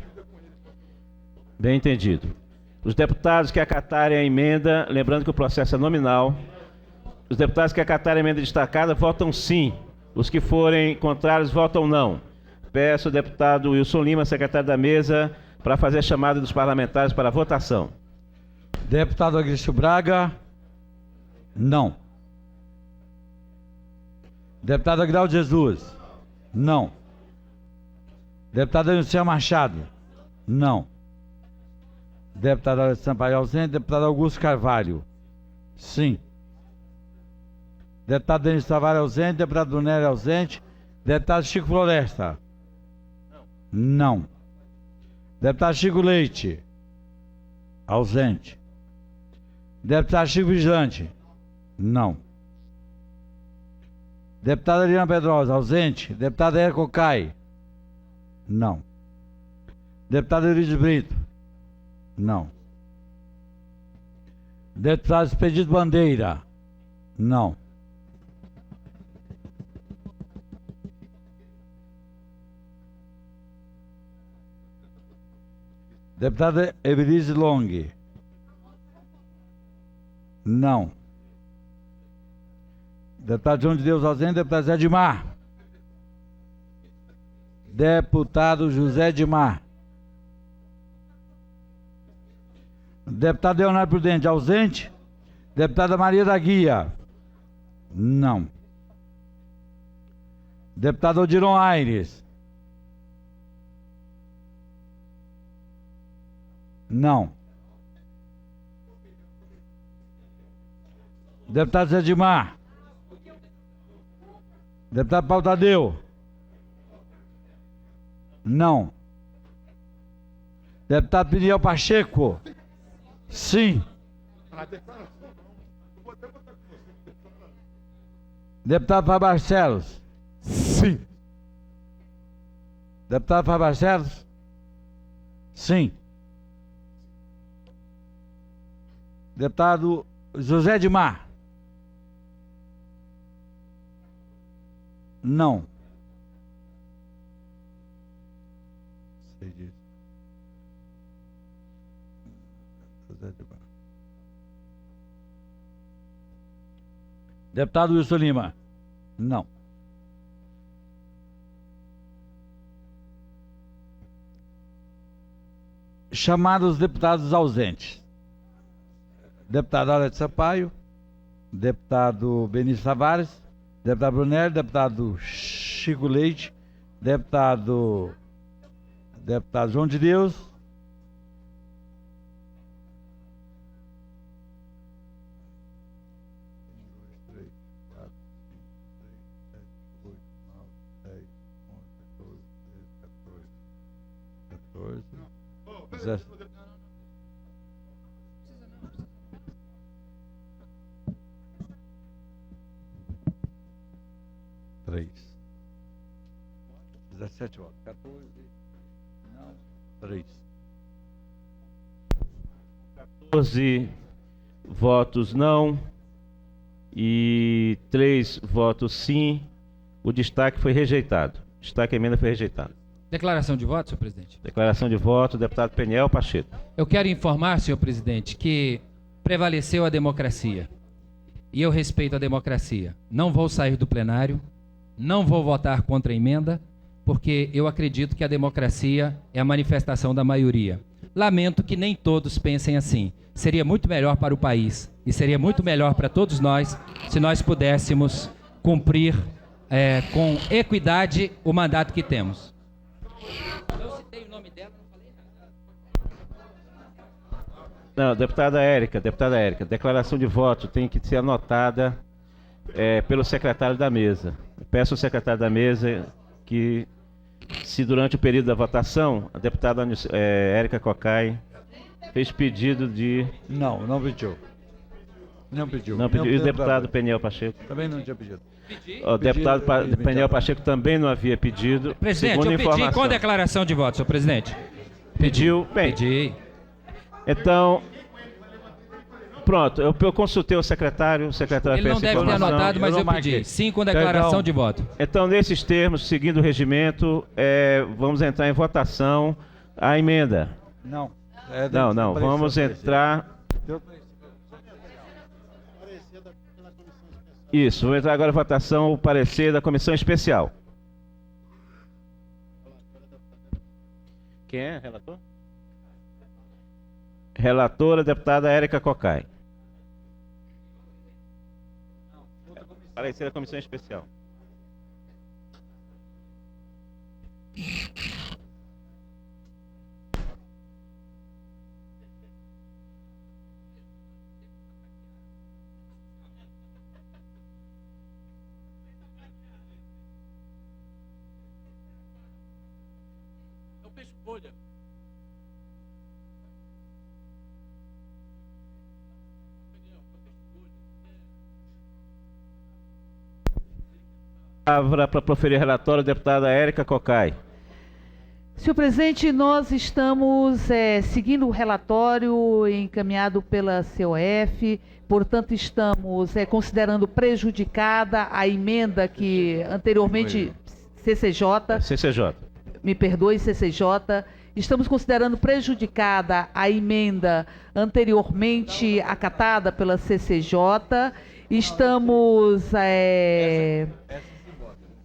Bem entendido. Os deputados que acatarem a emenda, lembrando que o processo é nominal, os deputados que acatarem a emenda destacada votam sim. Os que forem contrários votam não. Peço ao deputado Wilson Lima, secretário da mesa, para fazer a chamada dos parlamentares para a votação. Deputado Agrício Braga, não. Deputado Aguinaldo Jesus, não. Deputado Nilceia Machado, não. Deputado Alex Sampaio ausente. Deputado Augusto Carvalho, sim. Deputado Denis Tavares ausente. Deputado Brunelli ausente. Deputado Chico Floresta, não. Deputado Chico Leite, ausente. Deputado Chico Vigilante, não. Deputada Adriana Pedrosa, ausente. Deputada Érica Cocai, não. Deputado Eurides Brito, não. Deputado Expedito Bandeira, não. Deputada Evelise Long, não. Deputado João de Deus ausente. Deputado Zé Edmar. Deputado José Edmar. Deputado Leonardo Prudente ausente. Deputada Maria da Guia, não. Deputado Odiron Aires, não. Deputado Zé Edmar. Deputado Paulo Tadeu, não. Deputado Peniel Pacheco, sim. Deputado Fábio Barcelos, sim. Deputado Fábio Barcelos, sim. Deputado José Edmar, não. Sei disso. José Edmar. Deputado Wilson Lima, não. Chamados deputados ausentes. Deputado Alex Sampaio, deputado Benício Tavares, deputado Brunelli, deputado Chico Leite, deputado João de Deus, três. 17 votos. 14. Não. 3. 14 votos não e 3 votos sim. O destaque foi rejeitado. Destaque, a emenda foi rejeitada. Declaração de voto, senhor presidente. Declaração de voto, deputado Peniel Pacheco. Eu quero informar, senhor presidente, que prevaleceu a democracia. E eu respeito a democracia. Não vou sair do plenário, não vou votar contra a emenda, porque eu acredito que a democracia é a manifestação da maioria. Lamento que nem todos pensem assim. Seria muito melhor para o país e seria muito melhor para todos nós se nós pudéssemos cumprir com equidade o mandato que temos. Eu citei o nome dela, não falei nada. Não, deputada Érica, declaração de voto tem que ser anotada pelo secretário da mesa. Peço ao secretário da mesa que, se durante o período da votação, a deputada Érica Cocai fez pedido de... Não pediu. Não pediu. Não pediu. E o deputado Peniel Pacheco? Também não tinha pedido. O deputado Peniel Pacheco também não havia pedido. Presidente, eu pedi com declaração de voto, senhor presidente. Pediu? Bem. Pedi. Então, Pronto, eu consultei o secretário Ele fez não essa deve ter informação. anotado, mas Eu eu não pedi. marquei. Sim, com declaração Então- de voto. Então, nesses termos, seguindo o regimento, vamos entrar em votação a emenda. Não. Não, vamos entrar... Isso, vamos entrar agora em votação o parecer da comissão especial. Quem é relator? Relatora, deputada Érica Cocai. Parecer da comissão especial. Palavra para proferir relatório, deputada Érica Cocai. Senhor presidente, nós estamos seguindo o relatório encaminhado pela COF, portanto estamos considerando prejudicada a emenda que anteriormente CCJ. Me perdoe, CCJ. Estamos considerando prejudicada a emenda anteriormente acatada pela CCJ. Estamos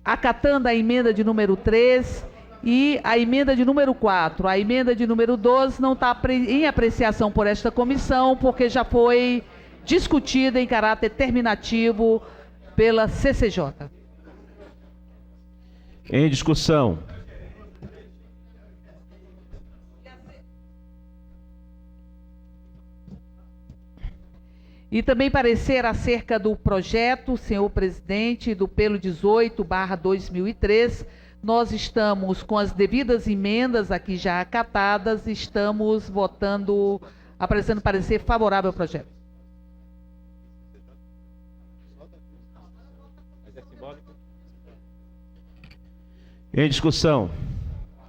acatando a emenda de número 3 e a emenda de número 4. A emenda de número 12 não está em apreciação por esta comissão, porque já foi discutida em caráter terminativo pela CCJ. Em discussão. E também parecer acerca do projeto, senhor presidente, do pelo 18/2003. Nós estamos com as devidas emendas aqui já acatadas, estamos votando, apresentando parecer favorável ao projeto. Em discussão.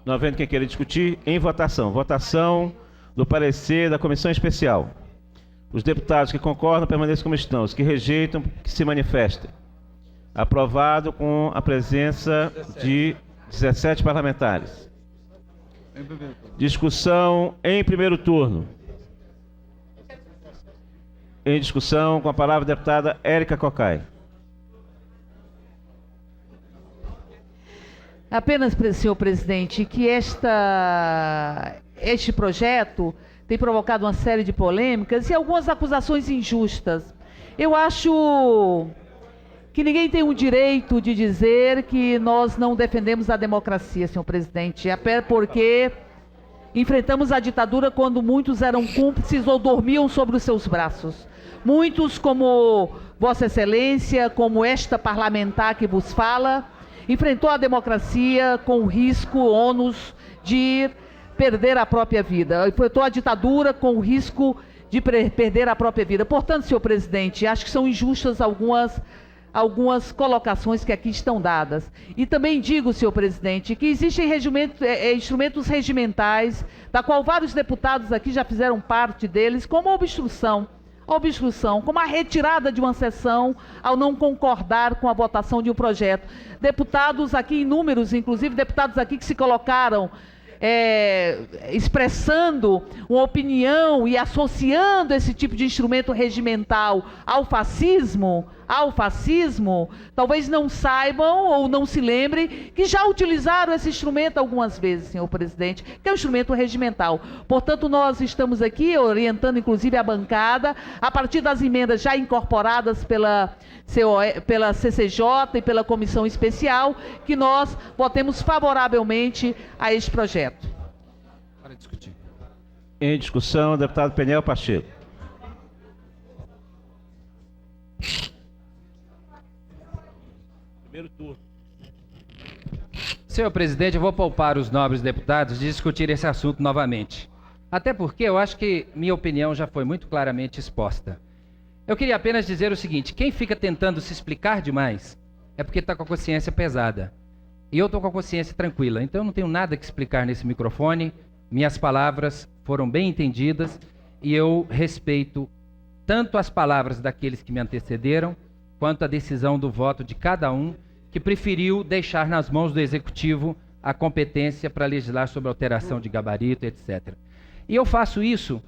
Não havendo quem queira discutir, em votação. Votação do parecer da comissão especial. Os deputados que concordam permaneçam como estão. Os que rejeitam, que se manifestem. Aprovado com a presença de 17 parlamentares. Discussão em primeiro turno. Em discussão, com a palavra a deputada Érica Cocai. Apenas, senhor presidente, que este projeto tem provocado uma série de polêmicas e algumas acusações injustas. Eu acho que ninguém tem o direito de dizer que nós não defendemos a democracia, senhor presidente, até porque enfrentamos a ditadura quando muitos eram cúmplices ou dormiam sobre os seus braços. Muitos, como Vossa Excelência, como esta parlamentar que vos fala, enfrentou a democracia com o risco, ônus de perder a própria vida. Enfrentou a ditadura com o risco de perder a própria vida. Portanto, senhor presidente, acho que são injustas algumas colocações que aqui estão dadas. E também digo, senhor presidente, que existem instrumentos regimentais, da qual vários deputados aqui já fizeram parte deles, como a obstrução, como a retirada de uma sessão ao não concordar com a votação de um projeto. Deputados aqui, inúmeros, inclusive deputados aqui que se colocaram expressando uma opinião e associando esse tipo de instrumento regimental ao fascismo, talvez não saibam ou não se lembrem que já utilizaram esse instrumento algumas vezes, senhor presidente, que é um instrumento regimental. Portanto, nós estamos aqui orientando, inclusive, a bancada, a partir das emendas já incorporadas pela CCJ e pela comissão especial, que nós votemos favoravelmente a este projeto. Para discutir. Em discussão, deputado Peniel Pacheco. Primeiro turno. Senhor presidente, eu vou poupar os nobres deputados de discutir esse assunto novamente. Até porque eu acho que minha opinião já foi muito claramente exposta. Eu queria apenas dizer o seguinte: quem fica tentando se explicar demais é porque está com a consciência pesada. E eu estou com a consciência tranquila. Então eu não tenho nada que explicar nesse microfone. Minhas palavras foram bem entendidas e eu respeito tanto as palavras daqueles que me antecederam, quanto a decisão do voto de cada um que preferiu deixar nas mãos do Executivo a competência para legislar sobre alteração de gabarito, etc. E eu faço isso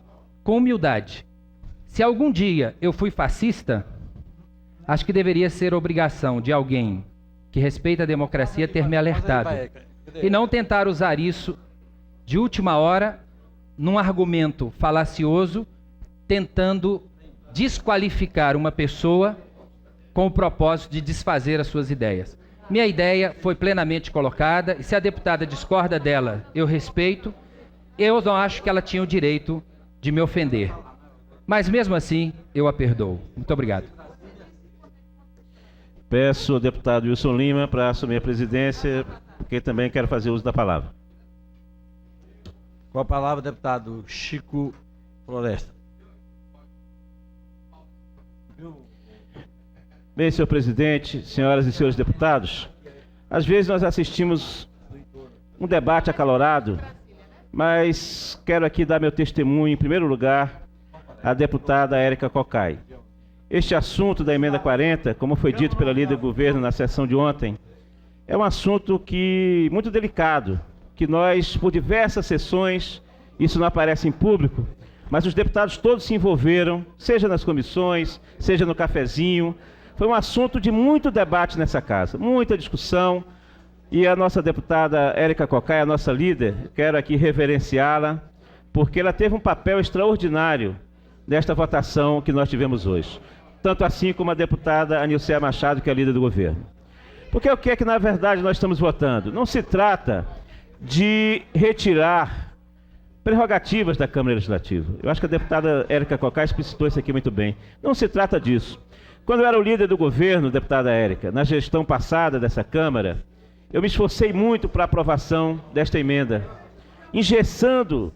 com humildade. Se algum dia eu fui fascista, acho que deveria ser obrigação de alguém que respeita a democracia ter me alertado. E não tentar usar isso de última hora num argumento falacioso, tentando desqualificar uma pessoa com o propósito de desfazer as suas ideias. Minha ideia foi plenamente colocada, e se a deputada discorda dela, eu respeito. Eu não acho que ela tinha o direito de me ofender. Mas mesmo assim, eu a perdoo. Muito obrigado. Peço ao deputado Wilson Lima para assumir a presidência, porque também quero fazer uso da palavra. Com a palavra, deputado Chico Floresta. Bem, senhor presidente, senhoras e senhores deputados, às vezes nós assistimos um debate acalorado, mas quero aqui dar meu testemunho, em primeiro lugar, à deputada Érica Cocai. Este assunto da emenda 40, como foi dito pela líder do governo na sessão de ontem, é um assunto muito delicado, que nós, por diversas sessões, isso não aparece em público, mas os deputados todos se envolveram, seja nas comissões, seja no cafezinho. Foi um assunto de muito debate nessa casa, muita discussão, e a nossa deputada Érica Cocai, a nossa líder, quero aqui reverenciá-la, porque ela teve um papel extraordinário nesta votação que nós tivemos hoje. Tanto assim como a deputada Anilcea Machado, que é a líder do governo. Porque o que é que, na verdade, nós estamos votando? Não se trata de retirar prerrogativas da Câmara Legislativa. Eu acho que a deputada Érica Cocai explicitou isso aqui muito bem. Não se trata disso. Quando eu era o líder do governo, deputada Érica, na gestão passada dessa Câmara, eu me esforcei muito para a aprovação desta emenda, engessando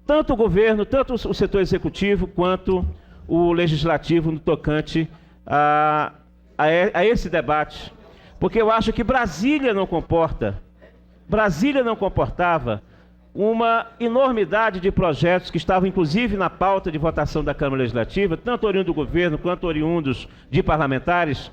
tanto o governo, tanto o setor executivo, quanto o legislativo no tocante a esse debate. Porque eu acho que Brasília não comportava uma enormidade de projetos que estavam inclusive na pauta de votação da Câmara Legislativa, tanto oriundos do governo quanto oriundos de parlamentares,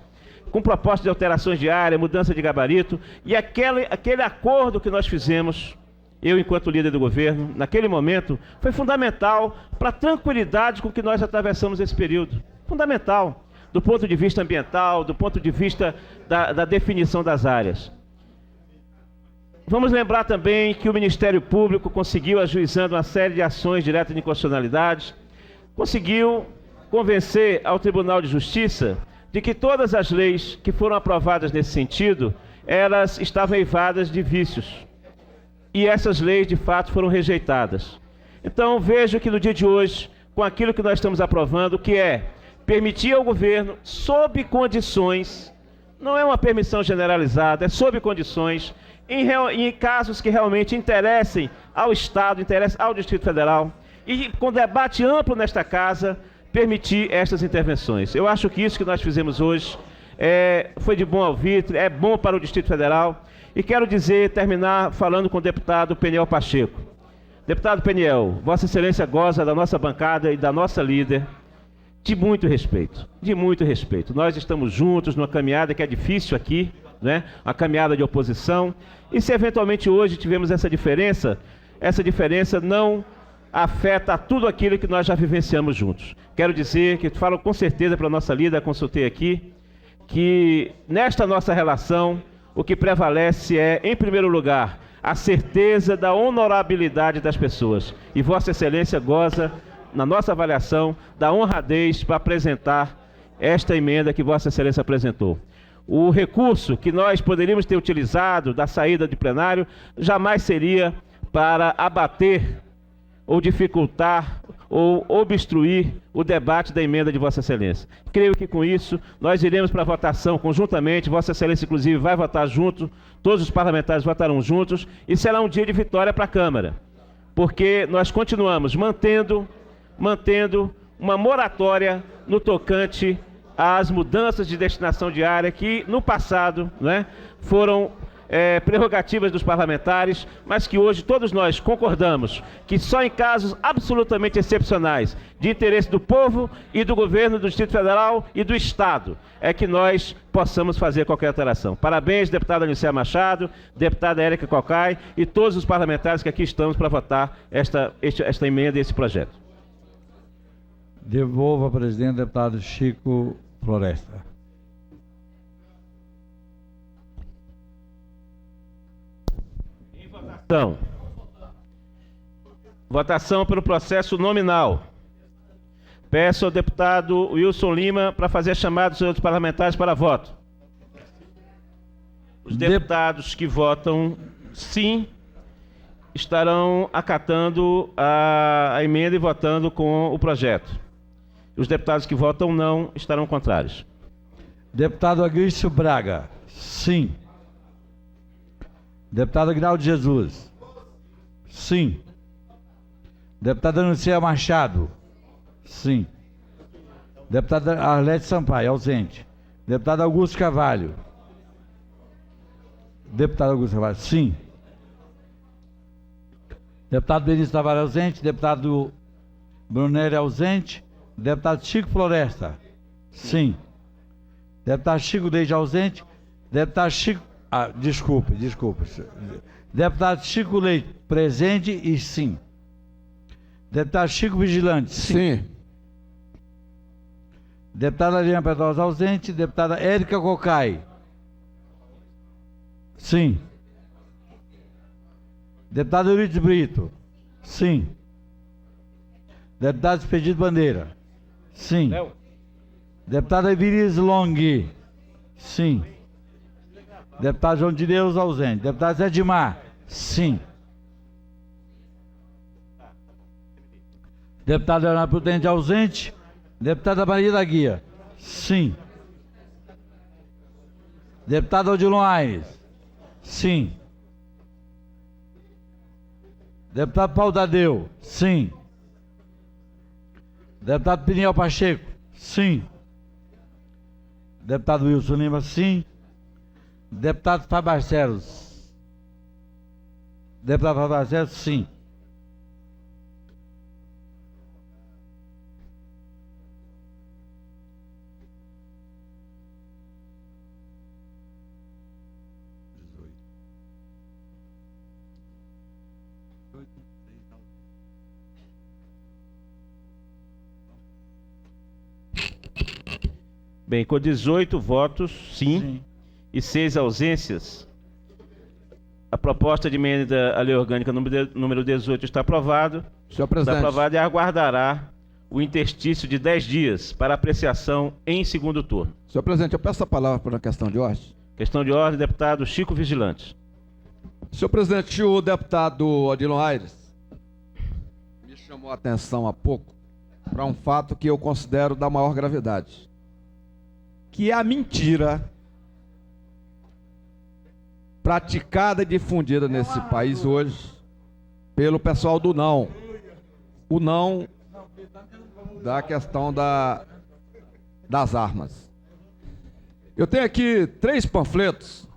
com propostas de alterações de área, mudança de gabarito, e aquele acordo que nós fizemos, eu enquanto líder do governo, naquele momento, foi fundamental para a tranquilidade com que nós atravessamos esse período. Fundamental, do ponto de vista ambiental, do ponto de vista da definição das áreas. Vamos lembrar também que o Ministério Público conseguiu, ajuizando uma série de ações diretas de inconstitucionalidade, conseguiu convencer ao Tribunal de Justiça de que todas as leis que foram aprovadas nesse sentido, elas estavam eivadas de vícios. E essas leis, de fato, foram rejeitadas. Então, vejo que no dia de hoje, com aquilo que nós estamos aprovando, que é permitir ao governo, sob condições, não é uma permissão generalizada, é sob condições, em casos que realmente interessem ao Estado, interessem ao Distrito Federal, e com debate amplo nesta casa, permitir estas intervenções. Eu acho que isso que nós fizemos hoje foi de bom alvitre, é bom para o Distrito Federal, e quero terminar falando com o deputado Peniel Pacheco. Deputado Peniel, Vossa Excelência goza da nossa bancada e da nossa líder de muito respeito, de muito respeito. Nós estamos juntos numa caminhada que é difícil aqui, né? Uma caminhada de oposição, e se eventualmente hoje tivemos essa diferença não afeta tudo aquilo que nós já vivenciamos juntos. Quero dizer que falo com certeza para a nossa líder, consultei aqui, que nesta nossa relação o que prevalece é, em primeiro lugar, a certeza da honorabilidade das pessoas. E Vossa Excelência goza, na nossa avaliação, da honradez para apresentar esta emenda que Vossa Excelência apresentou. O recurso que nós poderíamos ter utilizado da saída de plenário jamais seria para abater ou dificultar ou obstruir o debate da emenda de Vossa Excelência. Creio que com isso nós iremos para a votação conjuntamente, Vossa Excelência inclusive vai votar junto, todos os parlamentares votarão juntos, e será um dia de vitória para a Câmara, porque nós continuamos mantendo uma moratória no tocante às mudanças de destinação de área que no passado, né, foram prerrogativas dos parlamentares, mas que hoje todos nós concordamos que só em casos absolutamente excepcionais de interesse do povo e do governo do Distrito Federal e do Estado é que nós possamos fazer qualquer alteração. Parabéns, deputada Nilceia Machado, deputada Érica Cocai e todos os parlamentares que aqui estamos para votar esta emenda e esse projeto. Devolvo ao presidente o deputado Chico Floresta. Votação pelo processo nominal. Peço ao deputado Wilson Lima para fazer a chamada dos outros parlamentares para voto. Os deputados que votam sim estarão acatando a emenda e votando com o projeto. Os deputados que votam não estarão contrários. Deputado Agrício Braga, sim. Deputado Aguinaldo Jesus, sim. Deputada Nilceia Machado, sim. Deputada Arlete Sampaio, ausente. Deputado Augusto Carvalho. Deputado Augusto Carvalho, sim. Deputado Benício Tavares, ausente. Deputado Brunelli, ausente. Deputado Chico Floresta, sim. Deputado Chico Deide, ausente. Deputado Chico... desculpe. Deputado Chico Leite, presente e sim. Deputado Chico Vigilante, sim. Deputada Adriana Pedrosa, ausente. Deputada Érica Cocai, sim. Deputado Euridice Brito, sim. Deputado Expedito Bandeira, sim. Deputada Evilise Long, sim. Deputado João de Deus, ausente. Deputado Zé Dimar, sim. Deputado Leonardo Prudente, ausente. Deputada Maria da Guia, sim. Deputado Odilon Aires, sim. Deputado Paulo Tadeu, sim. Deputado Piniel Pacheco, sim. Deputado Wilson Lima, sim. Deputado Fábio Barcelos. Deputado Fábio Barcelos, sim. Bem, com 18 votos, sim. E 6 ausências, a proposta de emenda à lei orgânica número 18 está aprovado. Senhor presidente. Está aprovado e aguardará o interstício de 10 dias para apreciação em segundo turno. Senhor presidente, eu peço a palavra para uma questão de ordem. Questão de ordem, deputado Chico Vigilante. Senhor presidente, o deputado Odilon Aires me chamou a atenção há pouco para um fato que eu considero da maior gravidade, que é a mentira praticada e difundida nesse país hoje pelo pessoal do não. O não da questão das armas. Eu tenho aqui 3 panfletos,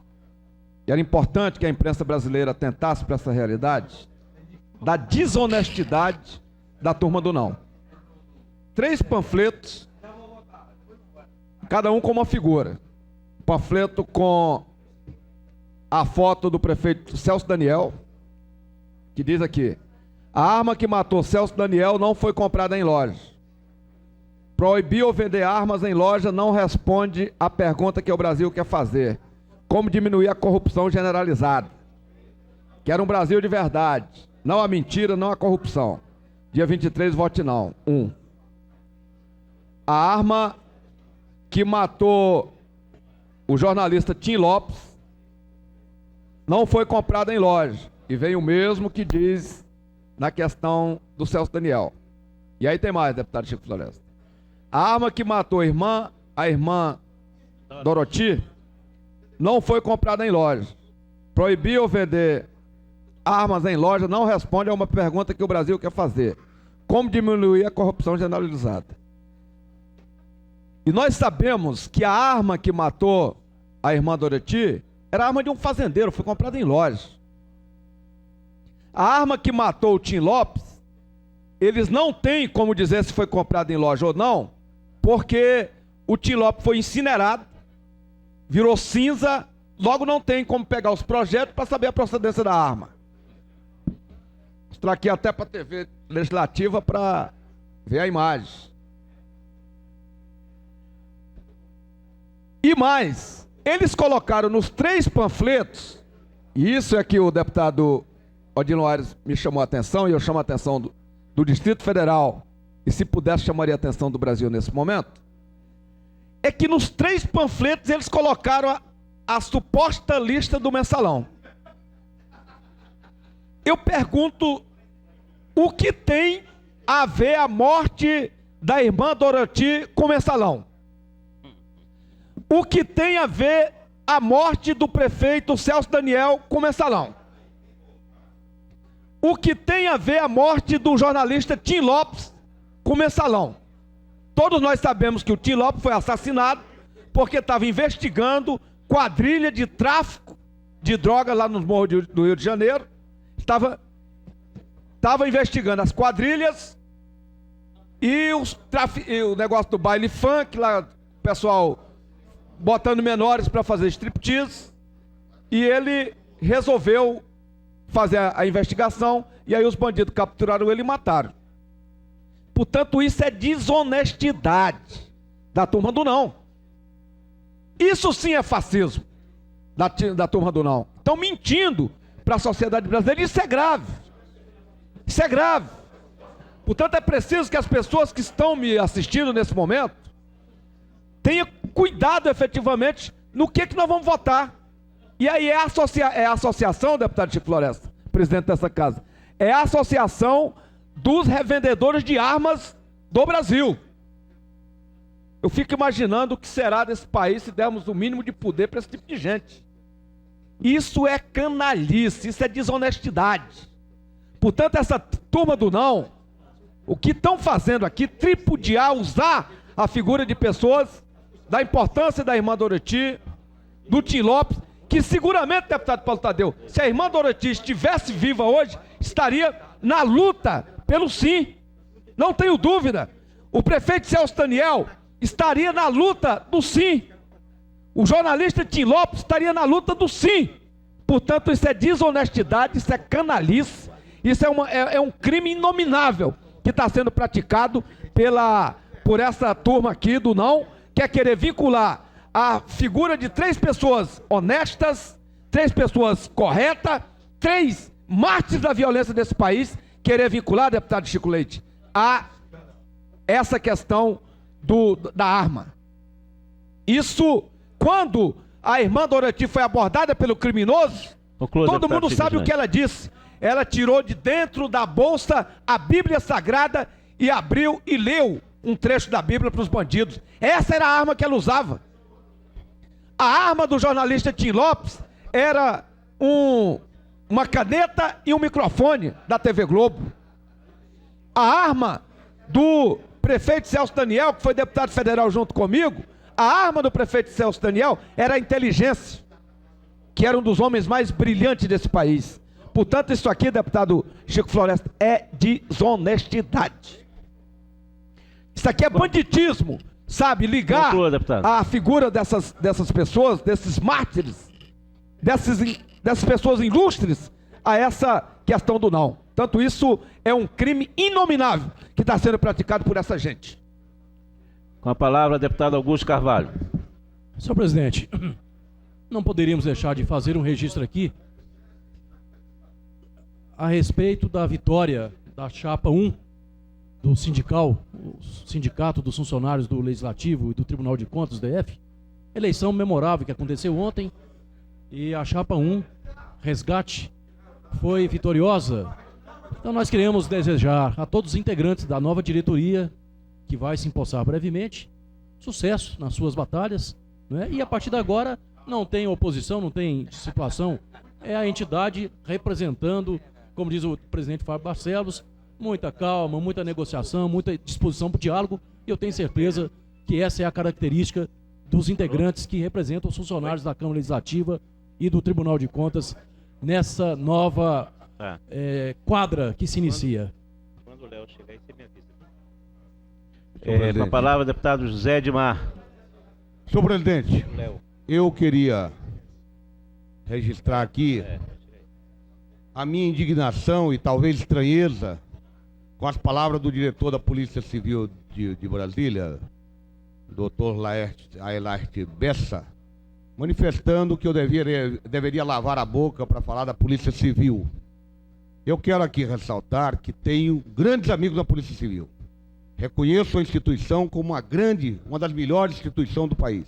e era importante que a imprensa brasileira atentasse para essa realidade da desonestidade da turma do não. 3 panfletos, cada um com uma figura. Panfleto com a foto do prefeito Celso Daniel, que diz aqui: a arma que matou Celso Daniel não foi comprada em loja. Proibir ou vender armas em loja não responde à pergunta que o Brasil quer fazer: como diminuir a corrupção generalizada. Quero um Brasil de verdade, não a mentira, não a corrupção. Dia 23, vote não. 1. A arma que matou o jornalista Tim Lopes não foi comprada em loja. E vem o mesmo que diz na questão do Celso Daniel. E aí tem mais, deputado Chico Floresta. A arma que matou a irmã Doroti não foi comprada em loja. Proibir ou vender armas em loja não responde a uma pergunta que o Brasil quer fazer: como diminuir a corrupção generalizada. E nós sabemos que a arma que matou a irmã Doroti Era arma de um fazendeiro, foi comprada em loja. A arma que matou o Tim Lopes, eles não têm como dizer se foi comprada em loja ou não, porque o Tim Lopes foi incinerado, virou cinza, logo não tem como pegar os projetos para saber a procedência da arma. Vou mostrar aqui até para a TV Legislativa para ver a imagem. E mais, eles colocaram nos 3 panfletos, e isso é que o deputado Odilon Aires me chamou a atenção, e eu chamo a atenção do Distrito Federal, e se pudesse chamaria a atenção do Brasil nesse momento, é que nos 3 panfletos eles colocaram a suposta lista do mensalão. Eu pergunto, o que tem a ver a morte da irmã Doroti com o mensalão? O que tem a ver a morte do prefeito Celso Daniel com o mensalão? O que tem a ver a morte do jornalista Tim Lopes com o mensalão? Todos nós sabemos que o Tim Lopes foi assassinado porque estava investigando quadrilha de tráfico de drogas lá nos morros do Rio de Janeiro. Estava investigando as quadrilhas e o negócio do baile funk, lá o pessoal botando menores para fazer striptease, e ele resolveu fazer a investigação, e aí os bandidos capturaram ele e mataram. Portanto, isso é desonestidade da turma do não. Isso sim é fascismo da turma do não. Estão mentindo para a sociedade brasileira, isso é grave. Isso é grave. Portanto, é preciso que as pessoas que estão me assistindo nesse momento tenham cuidado efetivamente no que nós vamos votar. E aí é a associação, deputado Chico Floresta, presidente dessa casa, é a associação dos revendedores de armas do Brasil. Eu fico imaginando o que será desse país se dermos o mínimo de poder para esse tipo de gente. Isso é canalice, isso é desonestidade. Portanto, essa turma do não, o que estão fazendo aqui, tripudiar, usar a figura de pessoas, da importância da irmã Doroti, do Tim Lopes, que seguramente, deputado Paulo Tadeu, se a irmã Doroti estivesse viva hoje, estaria na luta pelo sim. Não tenho dúvida. O prefeito Celso Daniel estaria na luta do sim. O jornalista Tim Lopes estaria na luta do sim. Portanto, isso é desonestidade, isso é canalice, isso é um crime inominável que está sendo praticado por essa turma aqui do não, que é querer vincular a figura de 3 pessoas honestas, 3 pessoas corretas, 3 mártires da violência desse país, querer vincular, deputado Chico Leite, a essa questão da arma. Isso, quando a irmã Doroti foi abordada pelo criminoso, todo mundo sabe o que ela disse. Ela tirou de dentro da bolsa a Bíblia Sagrada e abriu e leu um trecho da Bíblia para os bandidos. Essa era a arma que ela usava. A arma do jornalista Tim Lopes era uma caneta e um microfone da TV Globo. A arma do prefeito Celso Daniel, que foi deputado federal junto comigo, a arma do prefeito Celso Daniel era a inteligência, que era um dos homens mais brilhantes desse país. Portanto, isso aqui, deputado Chico Floresta, é desonestidade. Isso aqui é banditismo, sabe? Ligar a figura dessas pessoas, desses mártires, dessas pessoas ilustres, a essa questão do não. Tanto isso é um crime inominável que está sendo praticado por essa gente. Com a palavra, deputado Augusto Carvalho. Senhor presidente, não poderíamos deixar de fazer um registro aqui a respeito da vitória da chapa 1 do Sindicato dos Funcionários do Legislativo e do Tribunal de Contas, DF. Eleição memorável que aconteceu ontem, e a chapa 1, Resgate, foi vitoriosa. Então nós queremos desejar a todos os integrantes da nova diretoria, que vai se empossar brevemente, sucesso nas suas batalhas, né? E a partir de agora não tem oposição, não tem situação, é a entidade representando, como diz o presidente Fábio Barcelos, muita calma, muita negociação, muita disposição para o diálogo, e eu tenho certeza que essa é a característica dos integrantes que representam os funcionários da Câmara Legislativa e do Tribunal de Contas nessa nova quadra que se inicia. Quando o Léo chegar aí, você me avisa. Com a palavra, deputado José Edmar. Senhor presidente, eu queria registrar aqui a minha indignação e talvez estranheza com as palavras do diretor da Polícia Civil de Brasília, Dr. Laerte Bessa, manifestando que eu deveria lavar a boca para falar da Polícia Civil. Eu quero aqui ressaltar que tenho grandes amigos da Polícia Civil. Reconheço a instituição como uma das melhores instituições do país.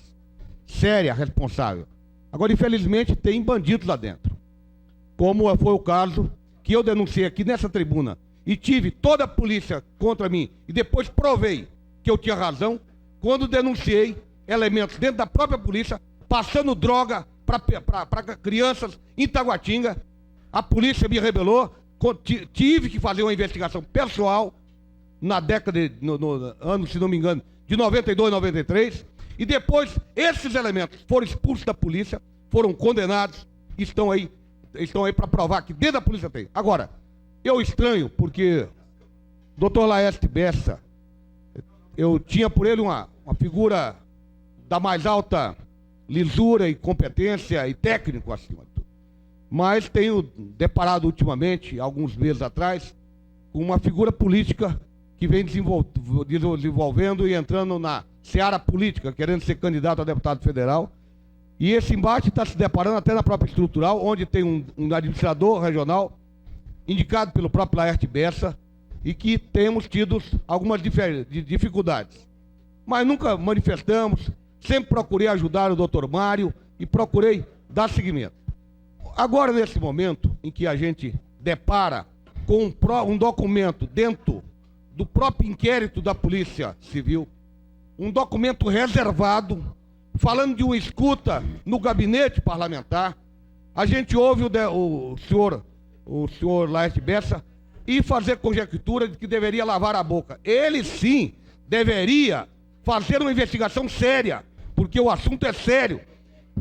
Séria, responsável. Agora, infelizmente, tem bandidos lá dentro. Como foi o caso que eu denunciei aqui nessa tribuna e tive toda a polícia contra mim e depois provei que eu tinha razão quando denunciei elementos dentro da própria polícia passando droga para crianças em Taguatinga. A polícia me rebelou, tive que fazer uma investigação pessoal na década, no ano, se não me engano, de 92, 93, e depois esses elementos foram expulsos da polícia, foram condenados, estão aí para provar que dentro da polícia tem. Agora, eu estranho porque Dr. Laerte Bessa, eu tinha por ele uma figura da mais alta lisura e competência e técnico acima de tudo. Mas tenho deparado ultimamente, alguns meses atrás, com uma figura política que vem desenvolvendo e entrando na seara política, querendo ser candidato a deputado federal. E esse embate está se deparando até na própria estrutural, onde tem um administrador regional, indicado pelo próprio Laerte Bessa, e que temos tido algumas dificuldades. Mas nunca manifestamos, sempre procurei ajudar o doutor Mário e procurei dar seguimento. Agora, nesse momento em que a gente depara com um documento dentro do próprio inquérito da Polícia Civil, um documento reservado, falando de uma escuta no gabinete parlamentar, a gente ouve o senhor Laerte Bessa e fazer conjectura de que deveria lavar a boca. Ele sim deveria fazer uma investigação séria, porque o assunto é sério.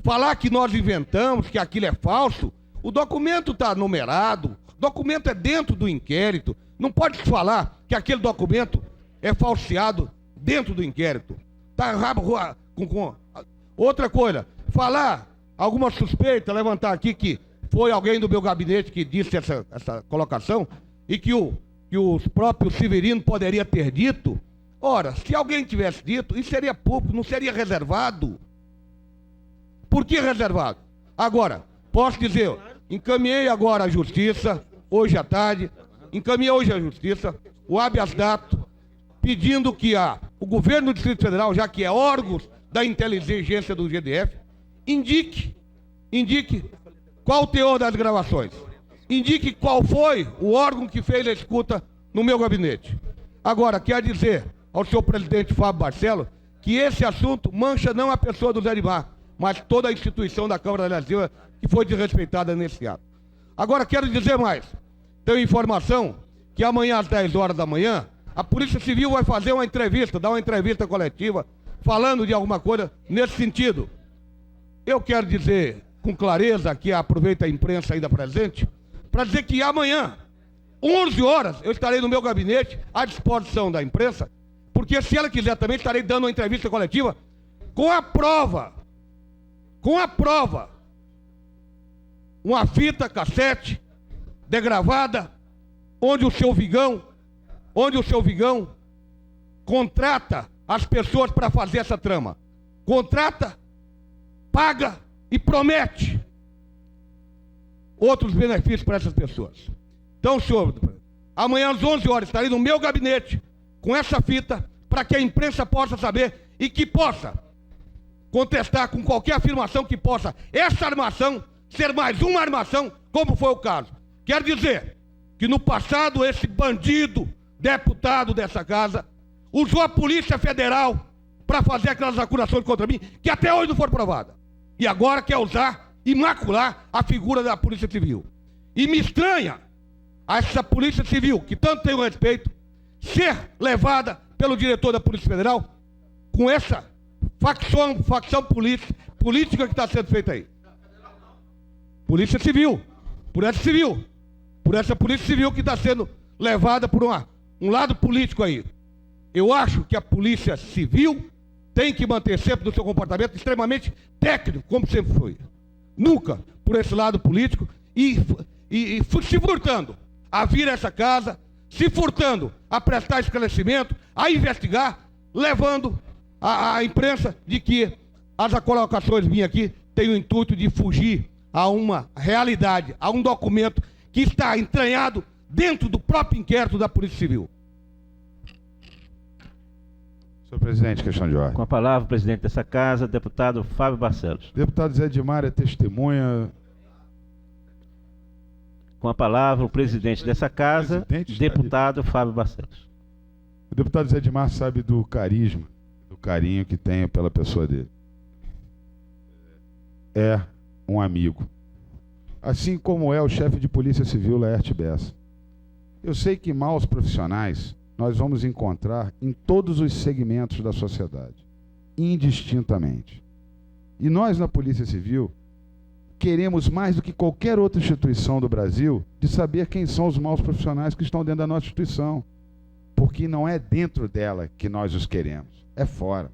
Falar que nós inventamos, que aquilo é falso, o documento está numerado, o documento é dentro do inquérito. Não pode falar que aquele documento é falseado dentro do inquérito. Tá com outra coisa, falar alguma suspeita, levantar aqui que foi alguém do meu gabinete que disse essa colocação e que o próprio Severino poderia ter dito. Ora, se alguém tivesse dito, isso seria público, não seria reservado. Por que reservado? Agora, posso dizer, encaminhei agora à Justiça, hoje à tarde, o habeas data, pedindo que o governo do Distrito Federal, já que é órgão da inteligência do GDF, indique qual o teor das gravações, indique qual foi o órgão que fez a escuta no meu gabinete. Agora, quer dizer ao senhor presidente Fábio Barcelos que esse assunto mancha não a pessoa do Zé Edmar, mas toda a instituição da Câmara Legislativa que foi desrespeitada nesse ato. Agora, quero dizer mais. Tenho informação que amanhã às 10 horas da manhã, a Polícia Civil vai fazer uma entrevista, dar uma entrevista coletiva, falando de alguma coisa nesse sentido. Eu quero dizer com clareza, que aproveita a imprensa ainda presente, para dizer que amanhã, 11 horas, eu estarei no meu gabinete à disposição da imprensa, porque se ela quiser também estarei dando uma entrevista coletiva com a prova, uma fita cassete degravada, onde o seu Vigão contrata as pessoas para fazer essa trama. Contrata, paga e promete outros benefícios para essas pessoas. Então, senhor, amanhã às 11 horas estarei no meu gabinete com essa fita para que a imprensa possa saber e que possa contestar com qualquer afirmação que possa essa armação ser mais uma armação, como foi o caso. Quero dizer que no passado esse bandido, deputado dessa casa, usou a Polícia Federal para fazer aquelas acusações contra mim, que até hoje não foram provadas. E agora quer usar e macular a figura da Polícia Civil. E me estranha essa Polícia Civil, que tanto tem o respeito, ser levada pelo diretor da Polícia Federal com essa facção política que está sendo feita aí. Polícia Civil. Por essa civil. Por essa Polícia Civil que está sendo levada por um lado político aí. Eu acho que a Polícia Civil tem que manter sempre no seu comportamento extremamente técnico, como sempre foi. Nunca por esse lado político e se furtando a vir a essa casa, se furtando a prestar esclarecimento, a investigar, levando a imprensa de que as colocações minhas aqui têm o intuito de fugir a uma realidade, a um documento que está entranhado dentro do próprio inquérito da Polícia Civil. Senhor presidente, questão de ordem. Com a palavra, o presidente dessa casa, deputado Fábio Barcelos. Deputado Zé Edmar é testemunha. Com a palavra, o presidente dessa casa, deputado Fábio Barcelos. O deputado Zé Edmar sabe do carisma, do carinho que tenho pela pessoa dele. É um amigo. Assim como é o chefe de Polícia Civil, Laerte Bessa. Eu sei que maus profissionais nós vamos encontrar em todos os segmentos da sociedade, indistintamente. E nós, na Polícia Civil, queremos mais do que qualquer outra instituição do Brasil de saber quem são os maus profissionais que estão dentro da nossa instituição. Porque não é dentro dela que nós os queremos, é fora.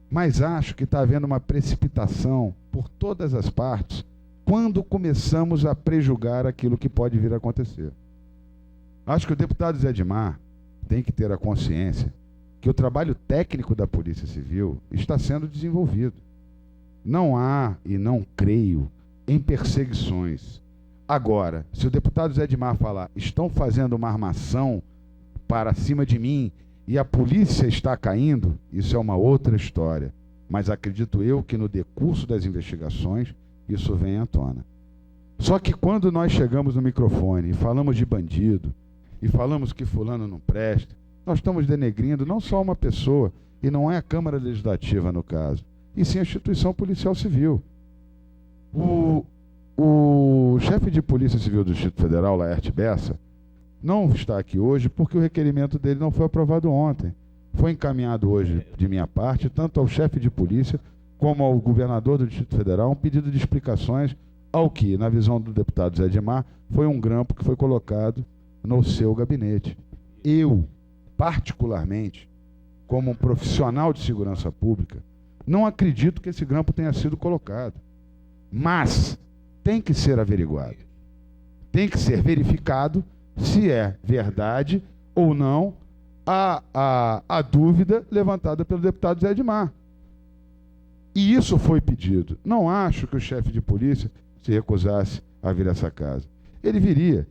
Mas acho que está havendo uma precipitação por todas as partes quando começamos a prejulgar aquilo que pode vir a acontecer. Acho que o deputado Zé Edmar tem que ter a consciência que o trabalho técnico da Polícia Civil está sendo desenvolvido. Não há, e não creio, em perseguições. Agora, se o deputado Zé Edmar falar, estão fazendo uma armação para cima de mim e a polícia está caindo, isso é uma outra história. Mas acredito eu que no decurso das investigações, isso vem à tona. Só que quando nós chegamos no microfone e falamos de bandido, e falamos que fulano não presta, nós estamos denegrindo não só uma pessoa, e não é a Câmara Legislativa no caso, e sim a instituição policial civil. O chefe de Polícia Civil do Distrito Federal, Laerte Bessa, não está aqui hoje porque o requerimento dele não foi aprovado ontem. Foi encaminhado hoje, de minha parte, tanto ao chefe de polícia como ao governador do Distrito Federal, um pedido de explicações ao que, na visão do deputado Zé Edmar, foi um grampo que foi colocado no seu gabinete. Eu, particularmente, como um profissional de segurança pública, não acredito que esse grampo tenha sido colocado. Mas tem que ser averiguado. Tem que ser verificado se é verdade ou não a dúvida levantada pelo deputado Zé Edmar. E isso foi pedido. Não acho que o chefe de polícia se recusasse a vir a essa casa. Ele viria.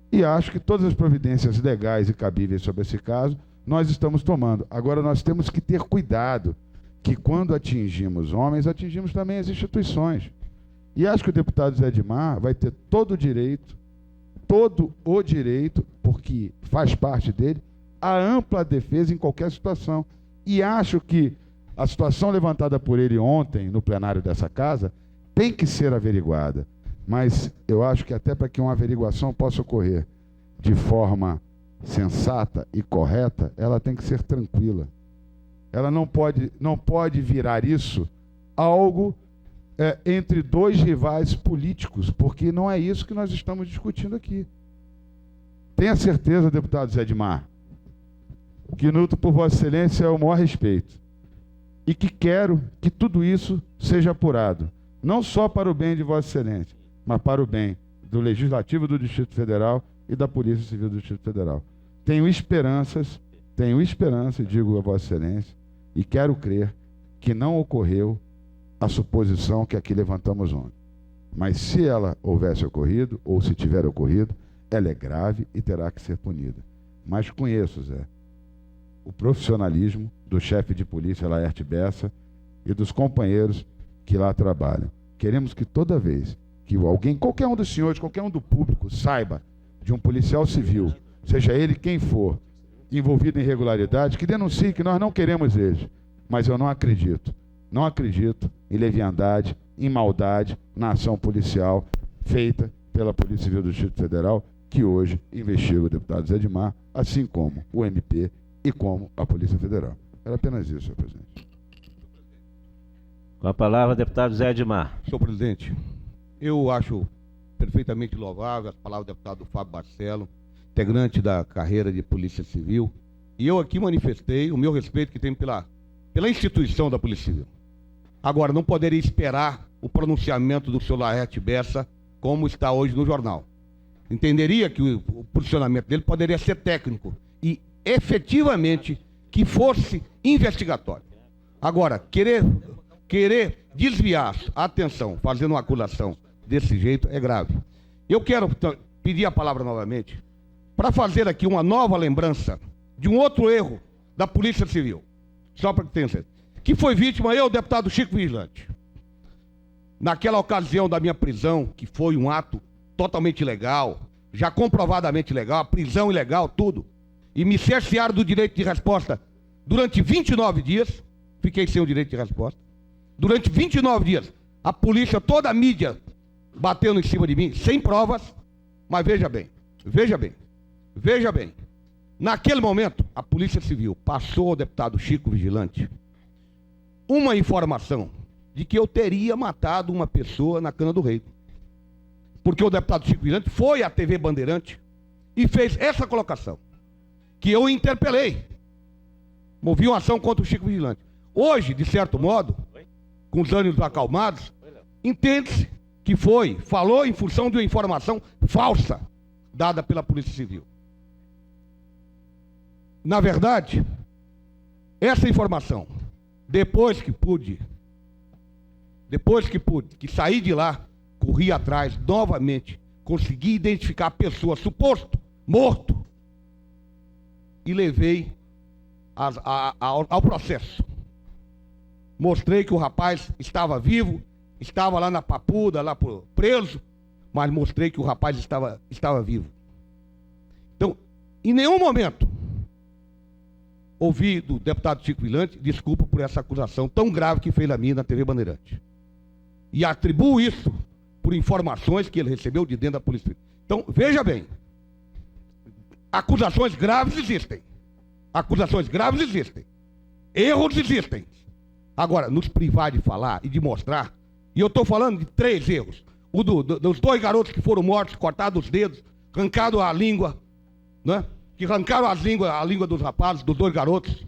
E acho que todas as providências legais e cabíveis sobre esse caso nós estamos tomando. Agora nós temos que ter cuidado que quando atingimos homens, atingimos também as instituições. E acho que o deputado Zé Edmar vai ter todo o direito, porque faz parte dele, a ampla defesa em qualquer situação. E acho que a situação levantada por ele ontem no plenário dessa casa tem que ser averiguada. Mas eu acho que até para que uma averiguação possa ocorrer de forma sensata e correta, ela tem que ser tranquila. Ela não pode virar isso algo entre dois rivais políticos, porque não é isso que nós estamos discutindo aqui. Tenha certeza, deputado Zé Edmar, que nutro por Vossa Excelência o maior respeito e que quero que tudo isso seja apurado, não só para o bem de Vossa Excelência, mas para o bem do Legislativo do Distrito Federal e da Polícia Civil do Distrito Federal. Tenho esperança, digo a Vossa Excelência, e quero crer que não ocorreu a suposição que aqui levantamos ontem. Mas se ela houvesse ocorrido, ou se tiver ocorrido, ela é grave e terá que ser punida. Mas conheço, Zé, o profissionalismo do chefe de polícia, Laerte Bessa, e dos companheiros que lá trabalham. Queremos que toda vez que alguém, qualquer um dos senhores, qualquer um do público, saiba de um policial civil, seja ele quem for, envolvido em irregularidade, que denuncie, que nós não queremos eles. Mas eu não acredito em leviandade, em maldade, na ação policial feita pela Polícia Civil do Distrito Federal, que hoje investiga o deputado Zé Edmar, assim como o MP e como a Polícia Federal. Era apenas isso, senhor presidente. Com a palavra, deputado Zé Edmar. Senhor presidente, Eu acho perfeitamente louvável as palavras do deputado Fábio Barcelo, integrante da carreira de Polícia Civil. E eu aqui manifestei o meu respeito que tenho pela instituição da Polícia Civil. Agora, não poderia esperar o pronunciamento do senhor Laerte Bessa como está hoje no jornal. Entenderia que o posicionamento dele poderia ser técnico e efetivamente que fosse investigatório. Agora, querer desviar a atenção, fazendo uma acusação desse jeito, é grave. Eu quero pedir a palavra novamente para fazer aqui uma nova lembrança de um outro erro da Polícia Civil, só para que tenha certeza, que foi vítima eu, o deputado Chico Vigilante. Naquela ocasião da minha prisão, que foi um ato totalmente ilegal, já comprovadamente ilegal, prisão ilegal, tudo, e me cercearam do direito de resposta durante 29 dias, fiquei sem o direito de resposta. Durante 29 dias, a polícia, toda a mídia, batendo em cima de mim, sem provas, mas veja bem, naquele momento, a Polícia Civil passou ao deputado Chico Vigilante uma informação de que eu teria matado uma pessoa na Cana do Rei. Porque o deputado Chico Vigilante foi à TV Bandeirante e fez essa colocação, que eu interpelei, movi uma ação contra o Chico Vigilante. Hoje, de certo modo, com os ânimos acalmados, entende-se que falou em função de uma informação falsa dada pela Polícia Civil. Na verdade, essa informação, depois que saí de lá, corri atrás novamente, consegui identificar a pessoa, suposto morto, e levei ao processo. Mostrei que o rapaz estava vivo, estava lá na Papuda, lá preso, mas mostrei que o rapaz estava vivo. Então, em nenhum momento ouvi do deputado Chico Vigilante desculpa por essa acusação tão grave que fez a mim na TV Bandeirante. E atribuo isso por informações que ele recebeu de dentro da Polícia Civil. Então, veja bem, acusações graves existem. Erros existem. Agora, nos privar de falar e de mostrar, e eu estou falando de 3 erros. O dos 2 garotos que foram mortos, cortados os dedos, arrancado a língua, né? Que arrancaram a língua dos rapazes, dos 2 garotos,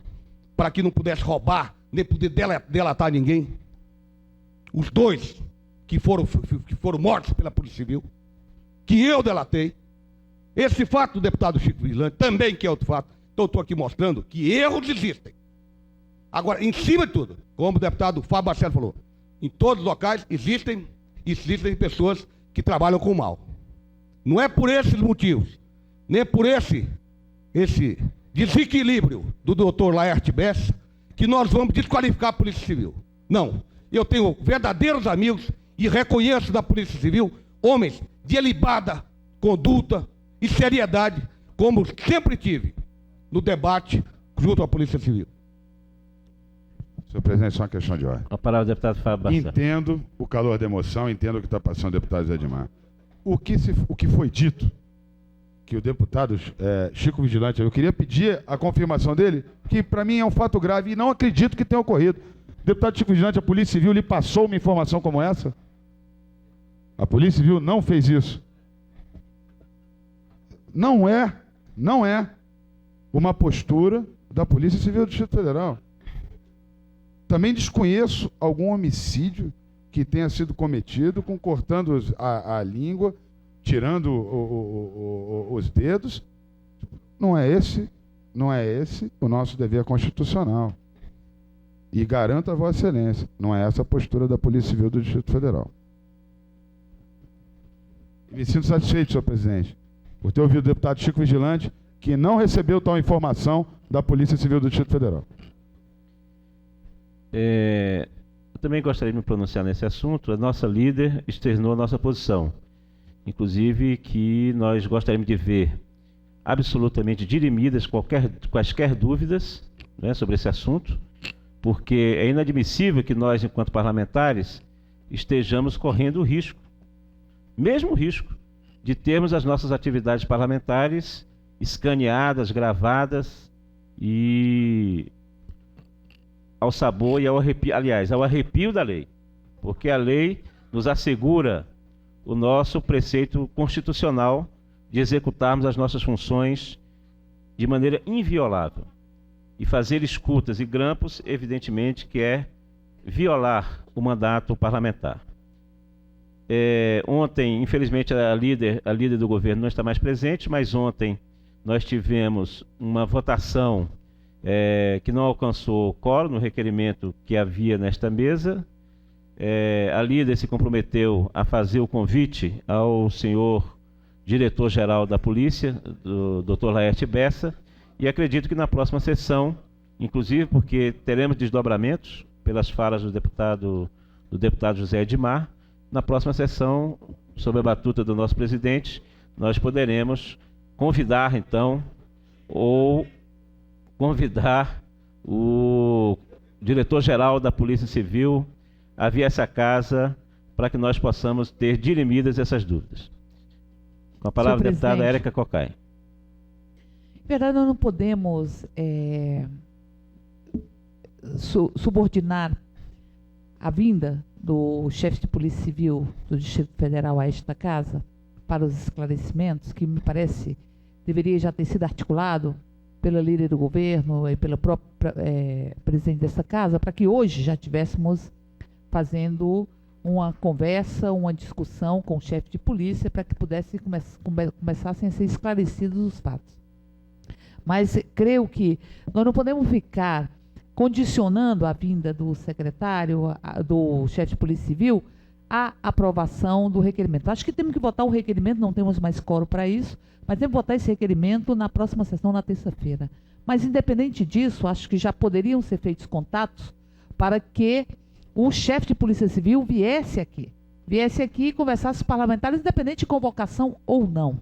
para que não pudesse roubar, nem poder delatar ninguém. Os 2 que foram mortos pela Polícia Civil, que eu delatei. Esse fato do deputado Chico Vigilante, também que é outro fato. Então eu estou aqui mostrando que erros existem. Agora, em cima de tudo, como o deputado Fábio Barcelo falou, em todos os locais existem pessoas que trabalham com o mal. Não é por esses motivos, nem por esse desequilíbrio do doutor Laerte Bessa que nós vamos desqualificar a Polícia Civil. Não. Eu tenho verdadeiros amigos e reconheço da Polícia Civil homens de ilibada conduta e seriedade, como sempre tive no debate junto à Polícia Civil. Senhor presidente, só uma questão de ordem. A palavra do deputado Fábio Barcelo. Entendo o calor da emoção, entendo o que está passando o deputado Zé Edmar. O que foi dito, que o deputado Chico Vigilante, eu queria pedir a confirmação dele, que para mim é um fato grave e não acredito que tenha ocorrido. O deputado Chico Vigilante, a Polícia Civil lhe passou uma informação como essa? A Polícia Civil não fez isso. Não é uma postura da Polícia Civil do Distrito Federal. Também desconheço algum homicídio que tenha sido cometido cortando a língua, tirando os dedos. Não é esse o nosso dever constitucional. E garanto a Vossa Excelência, não é essa a postura da Polícia Civil do Distrito Federal. Me sinto satisfeito, senhor presidente, por ter ouvido o deputado Chico Vigilante, que não recebeu tal informação da Polícia Civil do Distrito Federal. Eu também gostaria de me pronunciar nesse assunto. A nossa líder externou a nossa posição. Inclusive que nós gostaríamos de ver absolutamente dirimidas quaisquer dúvidas, né, sobre esse assunto, porque é inadmissível que nós, enquanto parlamentares, estejamos correndo o risco, mesmo o risco, de termos as nossas atividades parlamentares escaneadas, gravadas e ao sabor e ao arrepio, aliás, ao arrepio da lei, porque a lei nos assegura o nosso preceito constitucional de executarmos as nossas funções de maneira inviolável. E fazer escutas e grampos, evidentemente, que é violar o mandato parlamentar. Ontem, infelizmente, a líder do governo não está mais presente, mas ontem nós tivemos uma votação que não alcançou quórum no requerimento que havia nesta mesa. A líder se comprometeu a fazer o convite ao senhor diretor-geral da polícia, do Dr. Laerte Bessa, e acredito que na próxima sessão, inclusive porque teremos desdobramentos pelas falas do deputado José Edmar, na próxima sessão, sob a batuta do nosso presidente, nós poderemos convidar, então, ou convidar o diretor-geral da Polícia Civil a vir a essa casa para que nós possamos ter dirimidas essas dúvidas. Com a palavra, a deputada Érica Cocai. Em verdade, nós não podemos subordinar a vinda do chefe de Polícia Civil do Distrito Federal a esta casa para os esclarecimentos, que me parece deveria já ter sido articulado pela líder do governo e pela própria presidente dessa casa, para que hoje já estivéssemos fazendo uma conversa, uma discussão com o chefe de polícia para que começassem a ser esclarecidos os fatos. Mas creio que nós não podemos ficar condicionando a vinda do secretário, do chefe de Polícia Civil, à aprovação do requerimento. Acho que temos que votar o requerimento, não temos mais quórum para isso, mas temos que votar esse requerimento na próxima sessão, na terça-feira. Mas, independente disso, acho que já poderiam ser feitos contatos para que o chefe de Polícia Civil viesse aqui e conversasse com os parlamentares, independente de convocação ou não.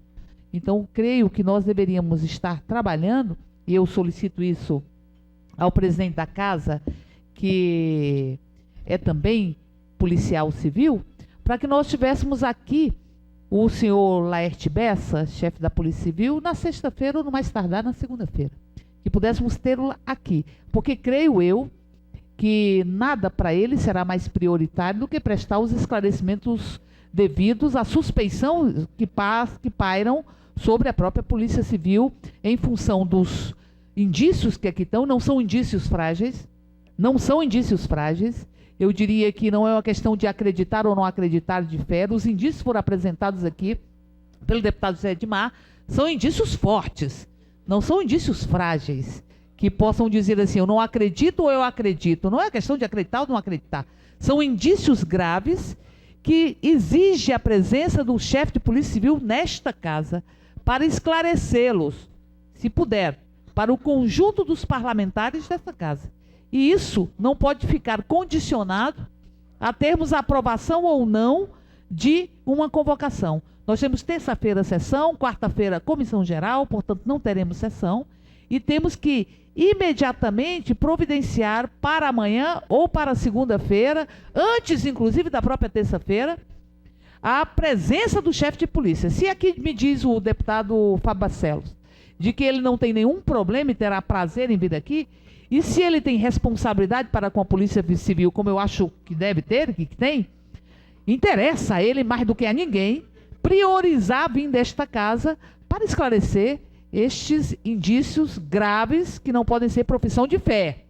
Então, creio que nós deveríamos estar trabalhando, e eu solicito isso ao presidente da casa, que é também policial civil, para que nós tivéssemos aqui o senhor Laerte Bessa, chefe da Polícia Civil, na sexta-feira ou no mais tardar na segunda-feira. Que pudéssemos tê-lo aqui. Porque creio eu que nada para ele será mais prioritário do que prestar os esclarecimentos devidos à suspeição que pairam sobre a própria Polícia Civil em função dos indícios que aqui estão. Não são indícios frágeis, eu diria que não é uma questão de acreditar ou não acreditar de fé. Os indícios foram apresentados aqui pelo deputado José Edmar, são indícios fortes, não são indícios frágeis, que possam dizer assim, eu não acredito ou eu acredito. Não é questão de acreditar ou não acreditar. São indícios graves que exigem a presença do chefe de Polícia Civil nesta casa para esclarecê-los, se puder, para o conjunto dos parlamentares desta casa. E isso não pode ficar condicionado a termos a aprovação ou não de uma convocação. Nós temos terça-feira sessão, quarta-feira comissão geral, portanto não teremos sessão, e temos que imediatamente providenciar para amanhã ou para segunda-feira, antes inclusive da própria terça-feira, a presença do chefe de polícia. Se aqui me diz o deputado Fábio Barcelos de que ele não tem nenhum problema e terá prazer em vir aqui, e se ele tem responsabilidade para com a Polícia Civil, como eu acho que deve ter, que tem, interessa a ele mais do que a ninguém priorizar vir desta casa para esclarecer estes indícios graves que não podem ser profissão de fé.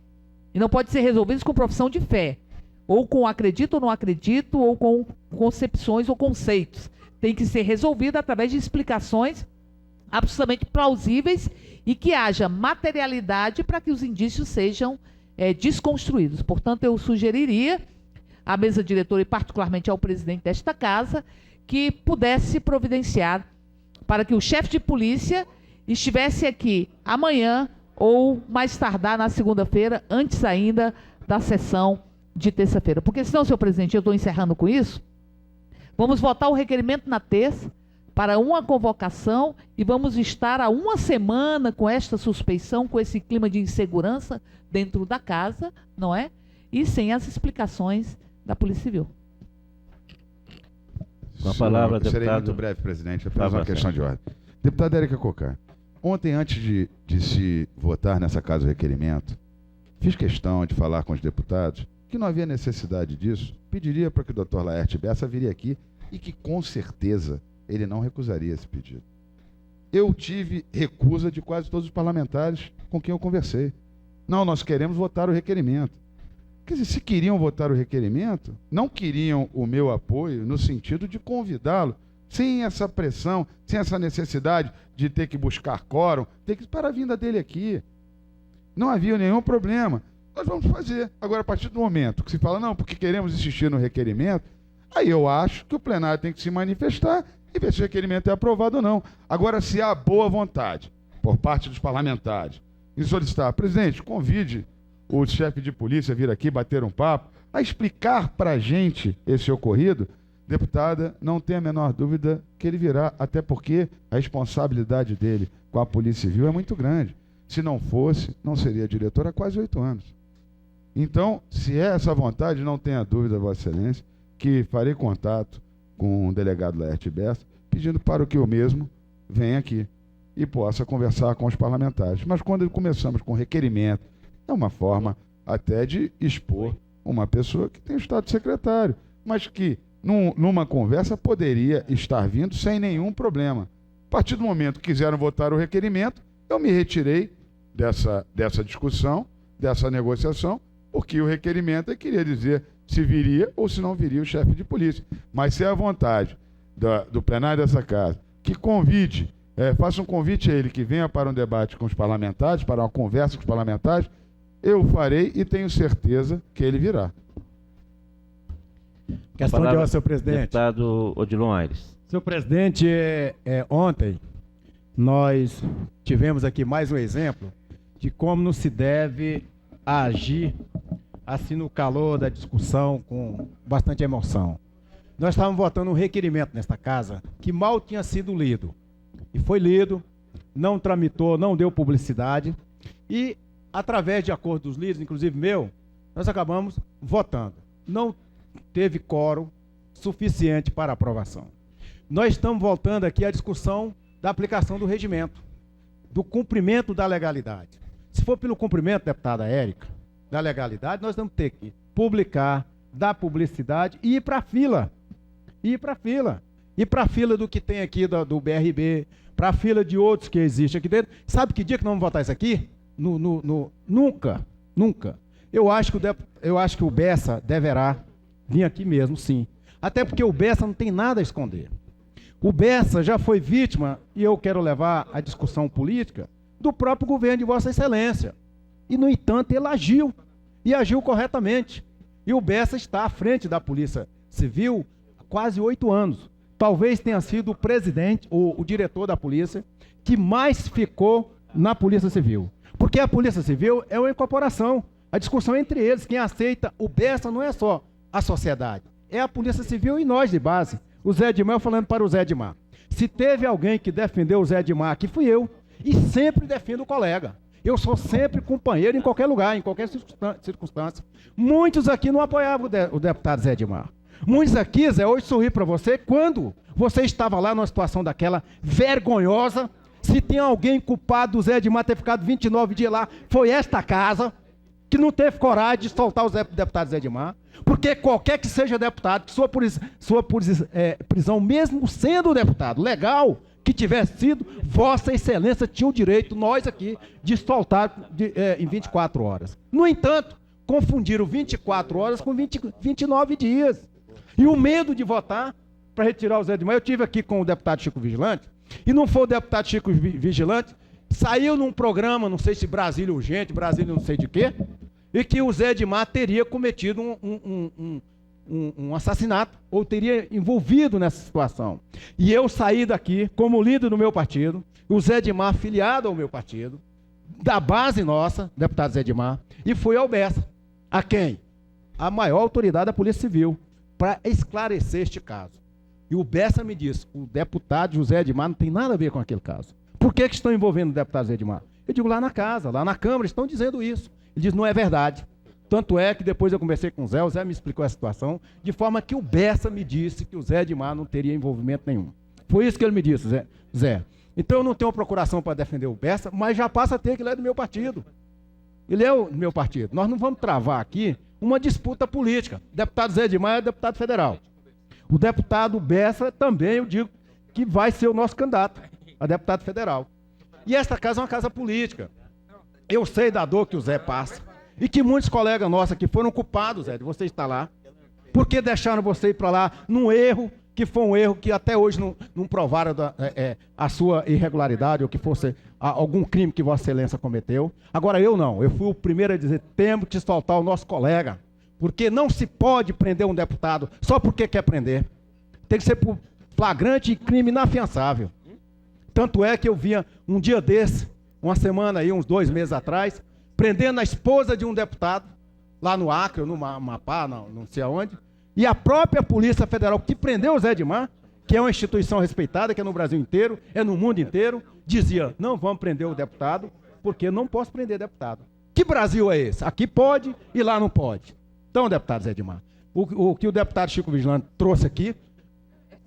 E não podem ser resolvidos com profissão de fé. Ou com acredito ou não acredito, ou com concepções ou conceitos. Tem que ser resolvido através de explicações absolutamente plausíveis e que haja materialidade para que os indícios sejam desconstruídos. Portanto, eu sugeriria à mesa diretora e particularmente ao presidente desta casa que pudesse providenciar para que o chefe de polícia estivesse aqui amanhã ou mais tardar na segunda-feira, antes ainda da sessão de terça-feira. Porque senão, senhor presidente, eu estou encerrando com isso, vamos votar o requerimento na terça para uma convocação e vamos estar há uma semana com esta suspeição, com esse clima de insegurança dentro da casa, não é? E sem as explicações da Polícia Civil. Com a palavra, deputado. Serei muito breve, presidente, apenas uma questão de ordem. Deputada Érica Cocai, ontem, antes de se votar nessa casa o requerimento, fiz questão de falar com os deputados que não havia necessidade disso. Pediria para que o Dr. Laerte Bessa viria aqui e que com certeza ele não recusaria esse pedido. Eu tive recusa de quase todos os parlamentares com quem eu conversei. Não, nós queremos votar o requerimento. Quer dizer, se queriam votar o requerimento, não queriam o meu apoio no sentido de convidá-lo, sem essa pressão, sem essa necessidade de ter que buscar quórum, ter que para a vinda dele aqui. Não havia nenhum problema. Nós vamos fazer. Agora, a partir do momento que se fala, não, porque queremos insistir no requerimento, aí eu acho que o plenário tem que se manifestar e ver se o requerimento é aprovado ou não. Agora, se há boa vontade por parte dos parlamentares em solicitar, presidente, convide o chefe de polícia a vir aqui bater um papo, a explicar para a gente esse ocorrido, deputada, não tem a menor dúvida que ele virá, até porque a responsabilidade dele com a Polícia Civil é muito grande. Se não fosse, não seria diretor há quase 8 anos. Então, se é essa vontade, não tenha dúvida, Vossa Excelência, que farei contato com o delegado Laerte Bessa, pedindo para que o mesmo venha aqui e possa conversar com os parlamentares. Mas quando começamos com requerimento, é uma forma até de expor uma pessoa que tem o estado de secretário, mas que numa conversa poderia estar vindo sem nenhum problema. A partir do momento que quiseram votar o requerimento, eu me retirei dessa discussão, dessa negociação, porque o requerimento queria dizer se viria ou se não viria o chefe de polícia. Mas se é a vontade do plenário dessa casa, que convide, faça um convite a ele que venha para um debate com os parlamentares, para uma conversa com os parlamentares, eu farei e tenho certeza que ele virá. Questão de ordem, senhor presidente. Deputado Odilon Aires. Senhor presidente, ontem nós tivemos aqui mais um exemplo de como não se deve agir assim no calor da discussão com bastante emoção. Nós estávamos votando um requerimento nesta casa que mal tinha sido lido. E foi lido, não tramitou, não deu publicidade e, através de acordo dos líderes, inclusive meu, nós acabamos votando. Não teve quórum suficiente para aprovação. Nós estamos voltando aqui à discussão da aplicação do regimento, do cumprimento da legalidade. Se for pelo cumprimento, deputada Érica, da legalidade, nós vamos ter que publicar, dar publicidade e ir para a fila. Ir para a fila. Ir para a fila do que tem aqui do BRB, para a fila de outros que existem aqui dentro. Sabe que dia que nós vamos votar isso aqui? Nunca. Nunca. Eu acho que o Bessa deverá vir aqui mesmo, sim. Até porque o Bessa não tem nada a esconder. O Bessa já foi vítima, e eu quero levar a discussão política, do próprio governo de Vossa Excelência. E, no entanto, ele agiu. E agiu corretamente. E o Bessa está à frente da Polícia Civil há quase 8 anos. Talvez tenha sido o presidente, o diretor da polícia, que mais ficou na Polícia Civil. Porque a Polícia Civil é uma incorporação. A discussão é entre eles. Quem aceita o Bessa não é só a sociedade. É a Polícia Civil e nós de base. O Zé Edmar, eu falando para o Zé Edmar. Se teve alguém que defendeu o Zé Edmar aqui, fui eu. E sempre defendo o colega. Eu sou sempre companheiro em qualquer lugar, em qualquer circunstância. Muitos aqui não apoiavam o deputado Zé Edmar. Muitos aqui, Zé, hoje sorri para você, quando você estava lá numa situação daquela vergonhosa, se tem alguém culpado do Zé Edmar ter ficado 29 dias lá, foi esta casa, que não teve coragem de soltar o deputado Zé Edmar, porque qualquer que seja deputado, que sua prisão, mesmo sendo deputado legal, que tivesse sido, Vossa Excelência tinha o direito, nós aqui, de soltar em 24 horas. No entanto, confundiram 24 horas com 29 dias. E o medo de votar para retirar o Zé Edmar. Eu estive aqui com o deputado Chico Vigilante, e não foi o deputado Chico Vigilante, saiu num programa, não sei se Brasília Urgente, Brasília não sei de quê, e que o Zé Edmar teria cometido um assassinato, ou teria envolvido nessa situação. E eu saí daqui como líder do meu partido, o Zé Edmar filiado ao meu partido, da base nossa, deputado Zé Edmar, e fui ao Bessa. A quem? A maior autoridade da Polícia Civil, para esclarecer este caso. E o Bessa me disse, o deputado José Edmar não tem nada a ver com aquele caso. Por que estão envolvendo o deputado Zé Edmar? Eu digo, lá na casa, lá na Câmara, estão dizendo isso. Ele diz, não é verdade. Tanto é que depois eu conversei com o Zé me explicou a situação, de forma que o Bessa me disse que o Zé Edmar não teria envolvimento nenhum. Foi isso que ele me disse, Zé. Então eu não tenho procuração para defender o Bessa, mas já passa a ter que ele é do meu partido. Ele é do meu partido. Nós não vamos travar aqui uma disputa política. O deputado Zé Edmar é deputado federal. O deputado Bessa também, eu digo, que vai ser o nosso candidato a deputado federal. E esta casa é uma casa política. Eu sei da dor que o Zé passa. E que muitos colegas nossos aqui foram culpados, Zé, de você estar lá. Porque deixaram você ir para lá num erro, que foi um erro que até hoje não provaram a sua irregularidade ou que fosse algum crime que Vossa Excelência cometeu. Agora eu não, eu fui o primeiro a dizer, temos que soltar o nosso colega, porque não se pode prender um deputado só porque quer prender. Tem que ser por flagrante e crime inafiançável. Tanto é que eu vinha um dia desse, uma semana aí, uns 2 meses atrás, prendendo a esposa de um deputado, lá no Acre, no Amapá, não sei aonde, e a própria Polícia Federal que prendeu o Zé Edmar, que é uma instituição respeitada, que é no Brasil inteiro, é no mundo inteiro, dizia, não vamos prender o deputado, porque não posso prender deputado. Que Brasil é esse? Aqui pode e lá não pode. Então, deputado Zé Edmar, o que o deputado Chico Vigilante trouxe aqui,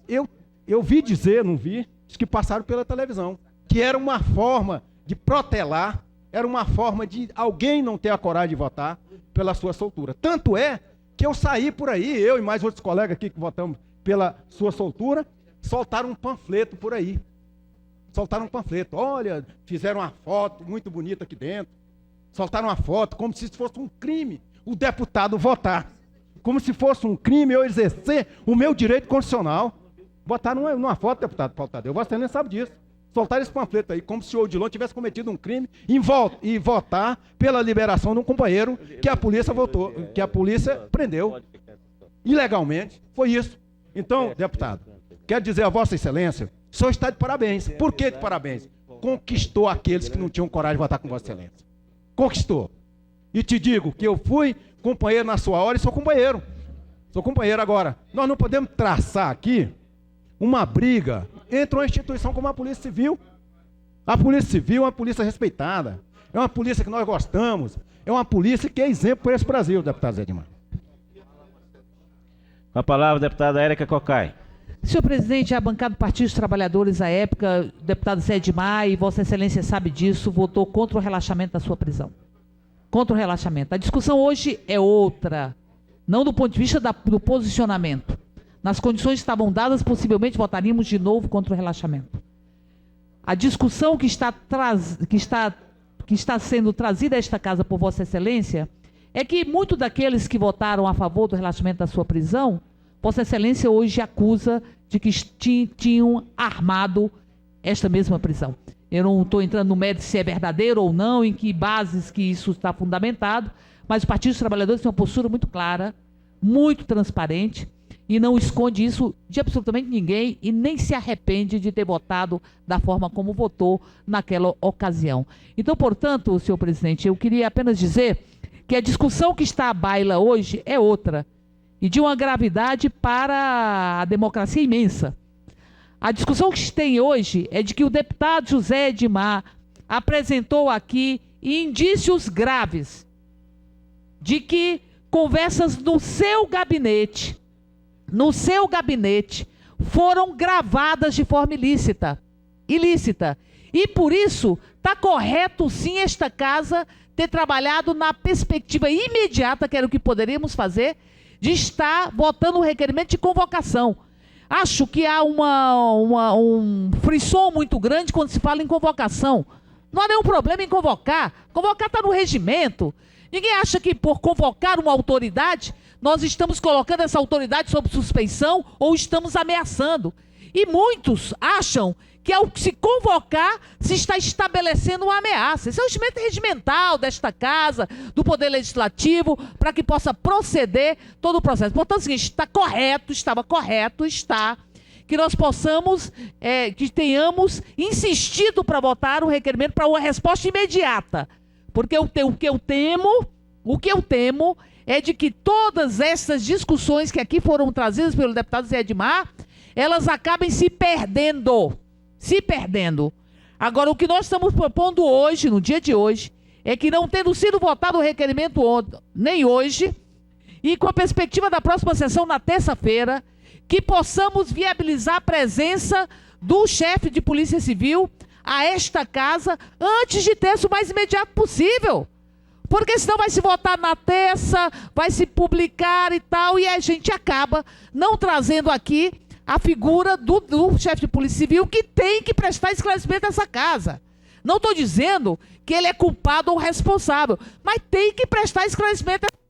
eu vi dizer, não vi, que passaram pela televisão, que era uma forma de protelar, era uma forma de alguém não ter a coragem de votar pela sua soltura. Tanto é que eu saí por aí, eu e mais outros colegas aqui que votamos pela sua soltura, soltaram um panfleto por aí. Soltaram um panfleto. Olha, fizeram uma foto muito bonita aqui dentro. Soltaram uma foto como se isso fosse um crime o deputado votar. Como se fosse um crime eu exercer o meu direito constitucional. Botaram numa foto, deputado Paulo Tadeu. Você nem sabe disso. Soltaram esse panfleto aí, como se o Odilon tivesse cometido um crime e votar pela liberação de um companheiro que a polícia votou, que a polícia prendeu ilegalmente. Foi isso. Então, deputado, quero dizer a Vossa Excelência, o senhor está de parabéns. Por que de parabéns? Conquistou aqueles que não tinham coragem de votar com Vossa Excelência. Conquistou. E te digo que eu fui companheiro na sua hora e sou companheiro. Sou companheiro agora. Nós não podemos traçar aqui uma briga entre uma instituição como a Polícia Civil. A Polícia Civil é uma polícia respeitada, é uma polícia que nós gostamos, é uma polícia que é exemplo para esse Brasil, deputado Zé Edmar. Com a palavra, a deputada Érica Cocai. Senhor presidente, a bancada do Partido dos Trabalhadores, à época, o deputado Zé Edmar, e Vossa Excelência sabe disso, votou contra o relaxamento da sua prisão. Contra o relaxamento. A discussão hoje é outra, não do ponto de vista do posicionamento. Nas condições que estavam dadas, possivelmente votaríamos de novo contra o relaxamento. A discussão que está sendo trazida a esta casa por Vossa Excelência é que muitos daqueles que votaram a favor do relaxamento da sua prisão, Vossa Excelência hoje acusa de que tinham armado esta mesma prisão. Eu não estou entrando no mérito se é verdadeiro ou não, em que bases que isso está fundamentado, mas o Partido dos Trabalhadores tem uma postura muito clara, muito transparente, e não esconde isso de absolutamente ninguém e nem se arrepende de ter votado da forma como votou naquela ocasião. Então, portanto, senhor presidente, eu queria apenas dizer que a discussão que está à baila hoje é outra e de uma gravidade para a democracia imensa. A discussão que se tem hoje é de que o deputado José Edmar apresentou aqui indícios graves de que conversas no seu gabinete foram gravadas de forma ilícita. E por isso está correto sim esta casa ter trabalhado na perspectiva imediata, que era o que poderíamos fazer, de estar votando um requerimento de convocação. Acho que há um frisson muito grande quando se fala em convocação. Não há nenhum problema em convocar. Convocar está no regimento. Ninguém acha que por convocar uma autoridade, nós estamos colocando essa autoridade sob suspeição ou estamos ameaçando. E muitos acham que ao se convocar, se está estabelecendo uma ameaça. Esse é o instrumento regimental desta casa, do Poder Legislativo, para que possa proceder todo o processo. Portanto, é o seguinte, estava correto, que nós possamos, que tenhamos insistido para votar um requerimento para uma resposta imediata. Porque o que eu temo é de que todas essas discussões que aqui foram trazidas pelo deputado Zé Edmar, elas acabem se perdendo. Agora, o que nós estamos propondo hoje, no dia de hoje, é que não tendo sido votado o requerimento nem hoje, e com a perspectiva da próxima sessão na terça-feira, que possamos viabilizar a presença do chefe de Polícia Civil a esta casa antes de terço o mais imediato possível. Porque senão vai se votar na terça, vai se publicar e tal, e a gente acaba não trazendo aqui a figura do chefe de Polícia Civil que tem que prestar esclarecimento a essa casa. Não estou dizendo que ele é culpado ou responsável, mas tem que prestar esclarecimento a